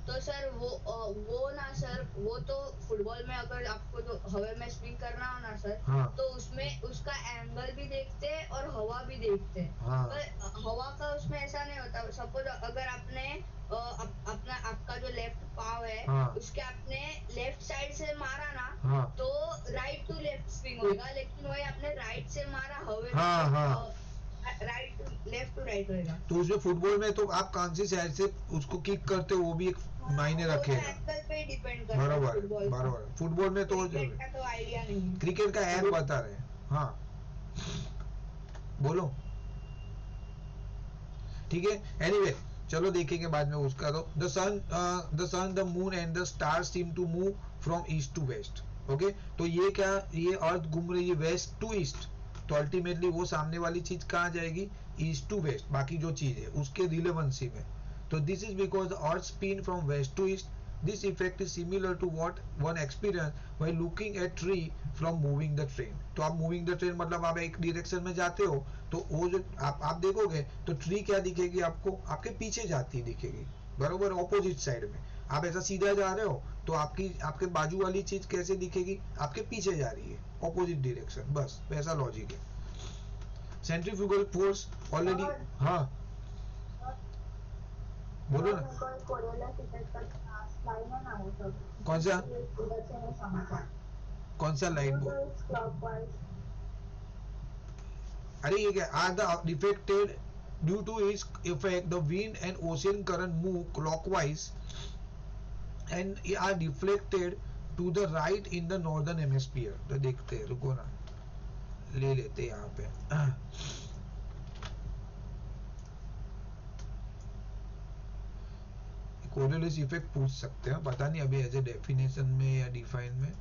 तो सर वो ना सर, वो तो फुटबॉल में अगर आपको जो हवा में स्विंग करना हो ना सर, हाँ। तो उसमें उसका एंगल भी देखते हैं और हवा भी देखते हैं। हाँ। पर हवा का उसमें ऐसा नहीं होता। सपोज अगर आपने आपका जो लेफ्ट पाव है, हाँ। उसके आपने लेफ्ट साइड से मारा ना, हाँ। तो राइट टू लेफ्ट स्विंग होगा, लेकिन वही आपने राइट से मारा हवे में, हाँ, हाँ। राइट टू लेफ्ट होएगा। तो उसमें फुटबॉल में तो आप कौन सी साइड से उसको किक करते हो, वो भी एक मायने रखेगा, एंगल पे डिपेंड करता है बराबर फुटबॉल का। बराबर। फुटबॉल में तो क्रिकेट का तो आइडिया नहीं है। क्रिकेट का एयर बता रहे हैं। हाँ बोलो, ठीक है, एनीवे चलो देखेंगे बाद में उसका। तो the sun the moon and the stars seem to move from east to west, okay तो ये क्या, ये अर्थ घूम रही है वेस्ट टू ईस्ट, तो अल्टीमेटली वो सामने वाली चीज कहाँ जाएगी, ईस्ट टू वेस्ट, बाकी जो चीज है उसके रिलेवेंसी में। तो this is because earth spin from west to east. This effect is similar to what one experience while looking at tree from moving the train. तो आप मूविंग द ट्रेन मतलब आप एक डायरेक्शन में जाते हो, तो वो जो आप देखोगे तो ट्री क्या दिखेगी आपको, आपके पीछे जाती दिखेगी, बरोबर ऑपोजिट साइड में। आप ऐसा सीधा जा रहे हो तो आपके बाजू वाली चीज कैसे दिखेगी, आपके पीछे जा रही है, ऑपोजिट डायरेक्शन, बस वैसा लॉजिक है। सेंट्रीफ्यूगल फोर्स ऑलरेडी, हाँ बोलो ना। कौन सा कौन सा लाइट बोल, अरे ये क्या, are the defected due to its effect the wind and ocean current move clockwise and are deflected to the right in the northern hemisphere। तो देखते हैं, रुको ना, ले लेते हैं यहाँ पे। कोरियोलिस इफेक्ट पूछ सकते हैं, पता नहीं अभी एज ए डेफिनेशन में या डिफाइन में।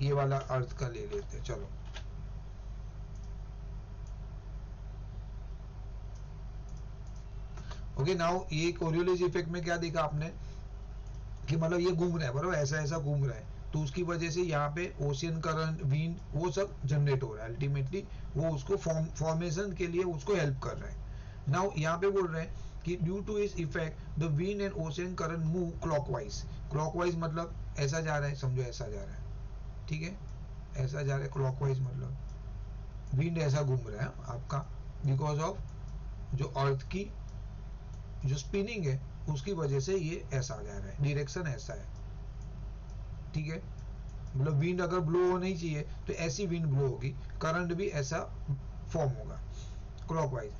ये वाला अर्थ का ले लेते हैं, चलो। ओके नाउ ये कोरियोलिस इफेक्ट में क्या देखा आपने कि मतलब ये घूम रहा है, बराबर ऐसा ऐसा घूम रहा है, तो उसकी वजह से यहाँ पे ओशियन करंट, विंड, वो सब जनरेट हो रहा है, अल्टीमेटली वो उसको फॉर्मेशन के लिए उसको हेल्प कर रहा है। नाउ यहाँ पे बोल रहे हैं कि ड्यू टू इस effect the wind and ocean current move clockwise. Clockwise मतलब ऐसा जा रहा है, समझो ऐसा जा रहा है, ठीक है, ऐसा जा रहा है क्लॉकवाइज, मतलब विंड ऐसा घूम रहा है आपका, बिकॉज ऑफ जो अर्थ की जो स्पिनिंग है उसकी वजह से ये ऐसा जा रहा है, डायरेक्शन ऐसा है, ठीक है। मतलब विंड अगर ब्लो होनी चाहिए तो ऐसी विंड ब्लो होगी, करंट भी ऐसा फॉर्म होगा clockwise.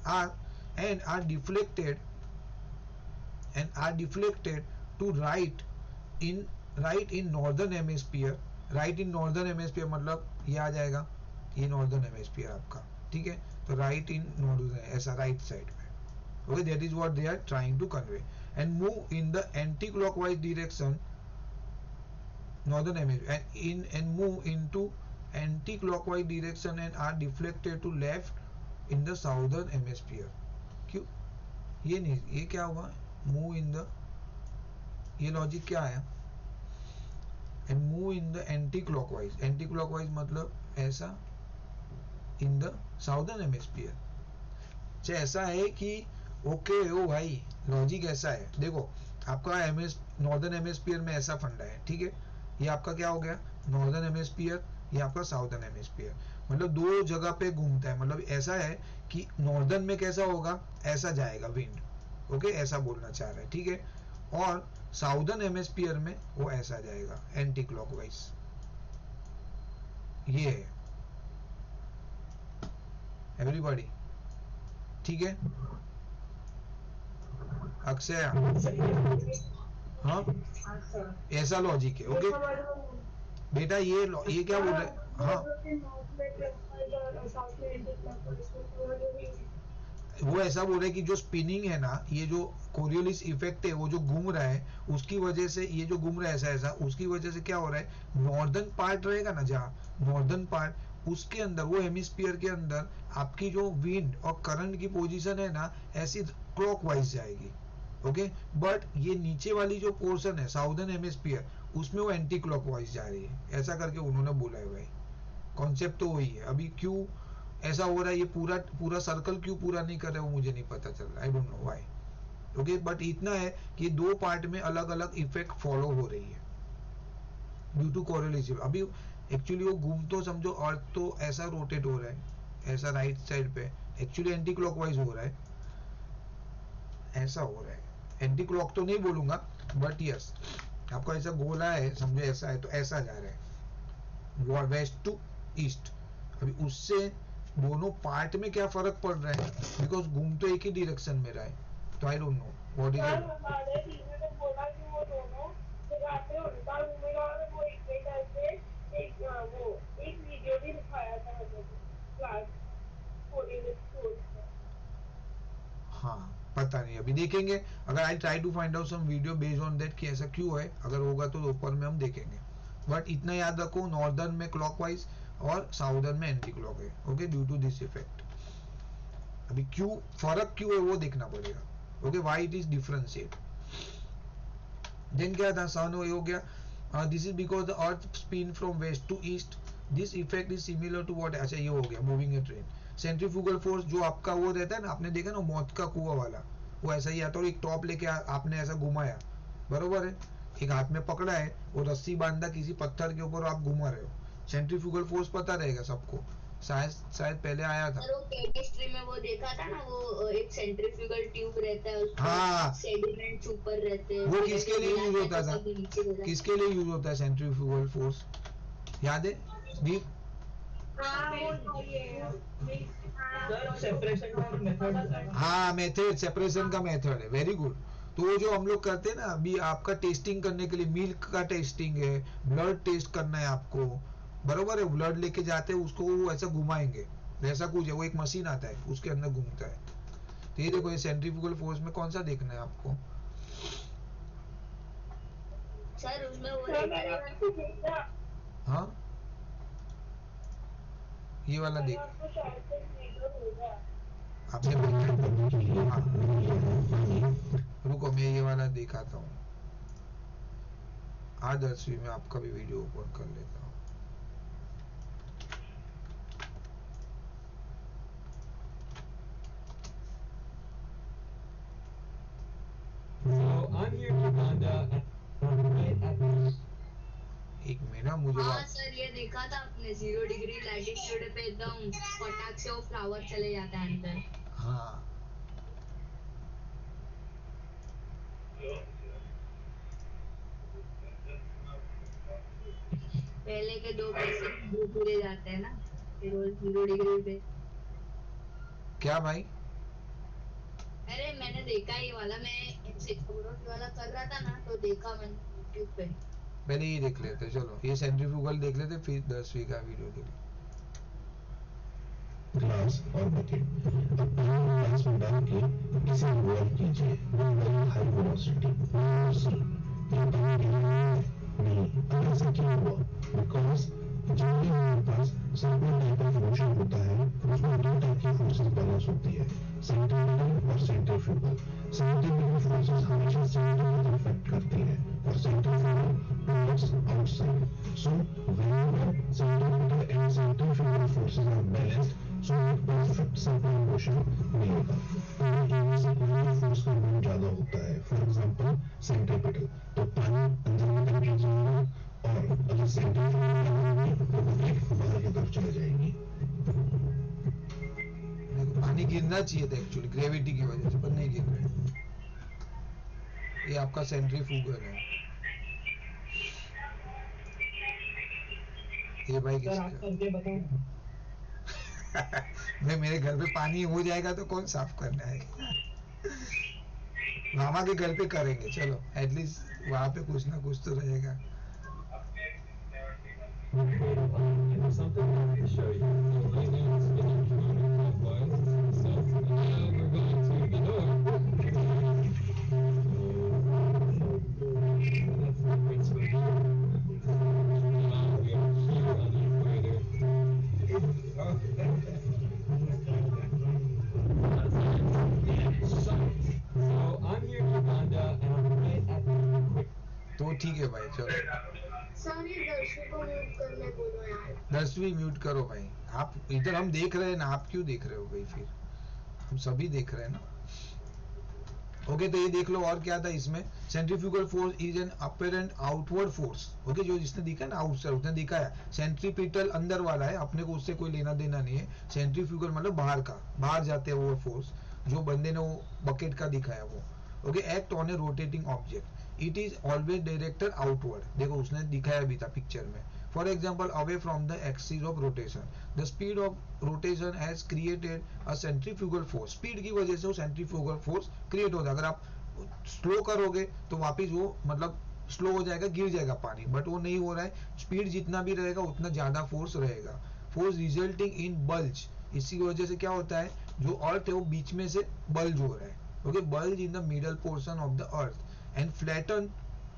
Are deflected to right in northern hemisphere. Right in northern hemisphere मतलब ये आ जाएगा, ये नॉर्दर्न हेमिस्फीयर आपका, ठीक है। तो राइट इन नॉर्दर्न, ऐसा राइट साइड में, okay, that is what they are trying to convey, and move in the anti-clockwise direction, northern hemisphere, and move into anti-clockwise direction and are deflected to left in the southern hemisphere। क्यों ये नहीं, ये क्या हुआ, move in the, ये logic क्या है, and move in the anti-clockwise, anti-clockwise मतलब ऐसा in the southern hemisphere। ऐसा है कि ओके ओ भाई, लॉजिक ऐसा है, देखो आपका नॉर्दर्न हेमिस्फीयर में ऐसा फंडा है, ठीक है, ये आपका क्या हो गया नॉर्दर्न हेमिस्फीयर, ये आपका साउदर्न हेमिस्फीयर, मतलब दो जगह पे घूमता है। मतलब ऐसा है कि नॉर्दर्न में कैसा होगा, ऐसा जाएगा विंड, ओके, ऐसा बोलना चाह रहा है, ठीक है, और साउदर्न हेमिस्फीयर में वो ऐसा जाएगा एंटी क्लॉकवाइज, ये है एवरीबॉडी, ठीक है। अक्षय, हाँ ऐसा लॉजिक है, ओके बेटा, ये क्या बोल रहे, हाँ वो ऐसा बोल रहे कि जो स्पिनिंग है ना, ये जो कोरियोलिस इफेक्ट है वो जो घूम रहा है, उसकी वजह से ये जो घूम रहा है ऐसा ऐसा, उसकी वजह से क्या हो रहा है, नॉर्दर्न पार्ट रहेगा ना, जहाँ नॉर्दर्न पार्ट, उसके अंदर वो हेमिस्फीयर के अंदर आपकी जो विंड और करंट की पोजीशन है ना, ऐसी क्लॉकवाइज जाएगी, ओके। बट ये नीचे वाली जो पोर्शन है साउदर्न हेमिस्फीयर, उसमें वो एंटी क्लॉकवाइज जा रही है, ऐसा करके उन्होंने बोला है भाई। कॉन्सेप्ट तो वही है, अभी क्यों ऐसा हो रहा है, ये पूरा सर्कल क्यों पूरा नहीं कर रहे वो मुझे नहीं पता चल रहा, आई don't know why, okay. But इतना है कि दो पार्ट में अलग अलग इफेक्ट फॉलो हो रही है ड्यू टू कोरिलेशन। अभी एक्चुअली वो घूम तो समझो, अर्थ तो ऐसा रोटेट हो रहा है, ऐसा राइट साइड पे, एक्चुअली एंटी क्लॉकवाइज हो रहा है, ऐसा हो रहा है, एंटी क्लॉक तो नहीं बोलूंगा, बट यस आपका ऐसा गोला है समझो, ऐसा है तो ऐसा जा रहा है वेस्ट टू ईस्ट। अभी उससे दोनों पार्ट में क्या फर्क पड़ रहा है, बिकॉज घूम तो एक ही डायरेक्शन में रहा है, तो I don't know what is हाँ पता नहीं, अभी देखेंगे। अगर I try to find out some video based on that कि ऐसा क्यों है, अगर होगा तो ऊपर में हम देखेंगे। बट इतना याद रखो, नॉर्दर्न में क्लॉकवाइज और साउदर्न में एंटी क्लॉक है, okay, due to this effect. अभी क्यों फर्क क्यों है वो देखना पड़ेगा, okay, why it is differentiate. Then क्या था, सन हो गया, this is because the earth spin from west to east, this effect is similar to what, अच्छा ये हो गया moving a train. Centrifugal force जो आपका वो रहता है ना, आपने देखा ना मौत का कुआं वाला, वो ऐसा ही आता है, एक टॉप लेके आपने ऐसा घुमाया, बरोबर है, एक हाथ में पकड़ा है, वो रस्सी बांधा किसी पत्थर के ऊपर, आप घुमा रहे हो। सेंट्रीफ्यूगल फोर्स पता रहेगा सबको, शायद पहले आया था। वो केमिस्ट्री में वो देखा था ना, वो एक सेंट्रीफ्यूगल ट्यूब रहता है, उसमें हाँ, सेडिमेंट्स ऊपर रहते हैं, वो किसके लिए यूज होता था, किसके लिए यूज होता है सेंट्रीफ्यूगल फोर्स, याद है दीप? हाँ, मेथड, सेपरेशन का मेथड है, वेरी गुड। तो वो जो हम लोग करते हैं ना, अभी आपका टेस्टिंग करने के लिए मिल्क का टेस्टिंग है, ब्लड टेस्ट करना है आपको, बरोबर है, ब्लड लेके जाते हैं उसको, वो ऐसा घुमाएंगे, वैसा कुछ है, वो एक मशीन आता है उसके अंदर घूमता है। तो ये देखो, ये सेंट्रीफ्यूगल फोर्स में कौन सा देखना है आपको? सर उसमें वो हाँ, ये वाला देख आपने, हाँ, रुको मैं ये वाला दिखाता हूँ, आज 10वीं में आपका भी वीडियो ओपन कर लेता हूँ। एक महीना मुझे, हाँ सर ये देखा था आपने, 0 डिग्री लैटिट्यूड पे एकदम फटाक से वो फ्लावर चले जाता है अंदर। हाँ, पहले के 2 पैसे धीरे जाते हैं ना, फिर वो 0 डिग्री पे। क्या भाई? अरे मैंने देखा ये वाला, मैं फोटोग्राफी वाला कर रहा था ना, तो देखा मैंने यूट्यूब पे। पहले ये देख लेते, चलो ये सेंट्रीफ्यूगल देख लेते, फिर 10वीं का वीडियो देख। ग्लास और बकेट, अब ग्लास में डाल के इसे बॉयल कीजिए हाई वेलोसिटी, नहीं, अगर ऐसा क्यों हुआ, बिकॉज जब भी हमारे पास सर्कुलर टाइप ऑफ मोशन होता है, उसमें 2 टाइप की फोर्सेस बैलेंस होती है, सेंट्रीपिटल और सेंट्रीफ्यूगल। सेंट्रीपिटल फोर्सेस हमेशा सेंटर को इफेक्ट करती है और centrifugal towards outside. So whenever centripetal and centrifugal forces are balanced, so एक परफेक्ट सर्कुलर मोशन मिलेगा। इनमें से कोई फोर्स का मूव ज्यादा होता है, फॉर एग्जांपल सेंट्रीपिटल, तो पानी अंदर की तरफ जाएगा, और अगर सेंट्रीफ्यूगल तो बकेट बाहर की तरफ चले जाएगी। पानी गिरना चाहिए था एक्चुअली ग्रेविटी की वजह से, पर नहीं गिर रहा है। ये आपका सेंट्रीफ्यूगल है। ये भाई किसका? मैं, मेरे घर पे पानी हो जाएगा तो कौन साफ करना है? मामा के घर पे करेंगे, चलो एटलीस्ट वहां पे कुछ ना कुछ तो रहेगा। Something I want to show you. Right now it's spinning counterclockwise, so now we're going to the door. That's the great switch. Now we are here on the equator. So I'm here in Uganda and I'm right at the equator. तो ठीक है भाई, चलो sir ये दर्शकों को mute करने बोलो यार। 10वीं म्यूट करो भाई। आप इधर हम देख रहे हैं ना, आप क्यों देख रहे हो भाई? फिर हम सभी देख रहे हैं ना। ओके, तो ये देख लो और क्या था इसमें। Centrifugal force is an apparent outward force. Okay, जो जिसने दिखा ना आउटसाइड, उसने दिखाया। सेंट्रीपिटल अंदर वाला है, अपने को उससे कोई लेना देना नहीं है। सेंट्रीफ्यूगल मतलब बाहर का, बाहर जाते हैं वो फोर्स, जो बंदे ने वो बकेट का दिखाया वो। Okay, act on A rotating object, it is always directed outward. देखो उसने दिखाया भी था पिक्चर में। For example, away from the axis of rotation, the speed of rotation has created a centrifugal force. Speed की वजह से वो सेंट्रीफ्यूगल फोर्स क्रिएट होता है। अगर आप स्लो करोगे तो वापिस वो मतलब स्लो हो जाएगा, गिर जाएगा पानी, बट वो नहीं हो रहा है। स्पीड जितना भी रहेगा उतना ज्यादा फोर्स रहेगा। फोर्स रिजल्टिंग इन बल्ज, इसी वजह से क्या होता है, जो अर्थ है वो बीच में से बल्ज हो रहा है। Okay, bulge in the middle portion of the earth and flatten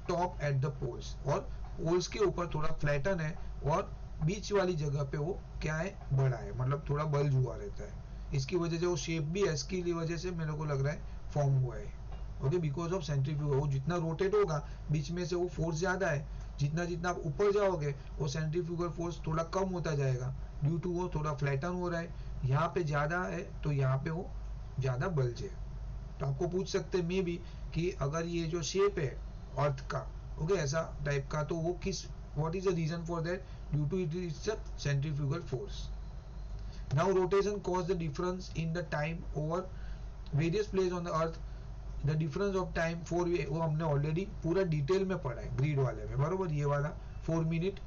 top at the poles, और पोल्स के ऊपर थोड़ा फ्लैटन है और बीच वाली जगह पे वो क्या है, बड़ा है, मतलब थोड़ा बल्ज हुआ रहता है। इसकी वजह से वो शेप भी इसकी वजह से मेरे को लग रहा है फॉर्म हुआ है। ओके, बिकॉज ऑफ सेंट्रीफ्यूगल, वो जितना रोटेट होगा बीच में से वो फोर्स ज्यादा है, जितना जितना आप ऊपर जाओगे वो सेंट्रीफ्यूगल फोर्स थोड़ा कम होता जाएगा, ड्यू टू वो थोड़ा फ्लैटन हो रहा है। यहाँ पे ज्यादा है तो यहाँ पे वो ज्यादा बल्ज है। तो आपको पूछ सकते हैं मे बी कि अगर ये जो शेप है अर्थ का, ओके, ऐसा टाइप का, तो वो किस, what is the reason for that, due to it is the centrifugal force. Now rotation cause the difference in the time over various place on the earth. The difference of time 4, वो हमने already पूरा detail में पढ़ा है grid वाले में, बरोबर, ये वाला 4 मिनट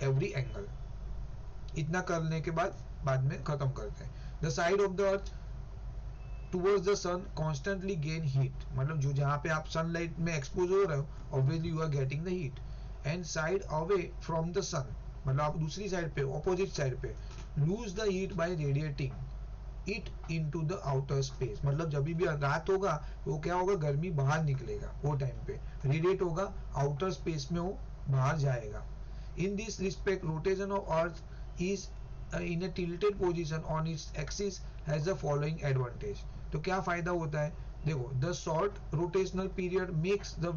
एवरी एंगल। इतना करने के बाद में खत्म करते हैं। The side of the earth towards the sun constantly gain heat, मतलब जो जहाँ पे आप सनलाइट में एक्सपोज हो रहे हो, obviously you are getting the heat. And side away from the sun, मतलब आप दूसरी साइड पे, ऑपोजिट साइड पे, lose the heat by radiating it into the outer space, मतलब जब भी रात होगा वो क्या होगा, गर्मी बाहर निकलेगा, वो टाइम पे रेडिएट होगा, आउटर स्पेस में वो बाहर जाएगा। In this respect rotation of earth is in a tilted position on its axis has the following advantage। तो क्या फायदा होता है, देखो, the short rotational period makes the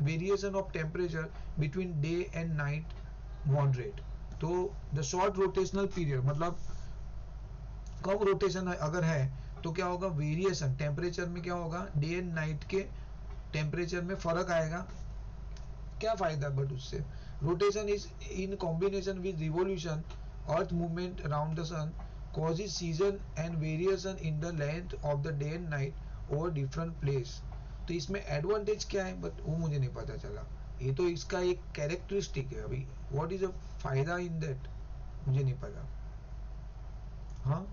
variation of temperature between day and night moderate। तो the short rotational period मतलब कम rotation अगर है तो क्या होगा, वेरिएशन टेम्परेचर में क्या होगा, डे एंड नाइट के टेम्परेचर में फर्क आएगा। क्या फायदा, बट उससे rotation is in combination with revolution earth movement around the sun causes season and variation in the length of the day and night over different place। तो इसमें advantage क्या है, बट वो मुझे नहीं पता चला, ये तो इसका एक कैरेक्टरिस्टिक है। अभी व्हाट इज अ फायदा इन दैट मुझे नहीं पता। हाँ,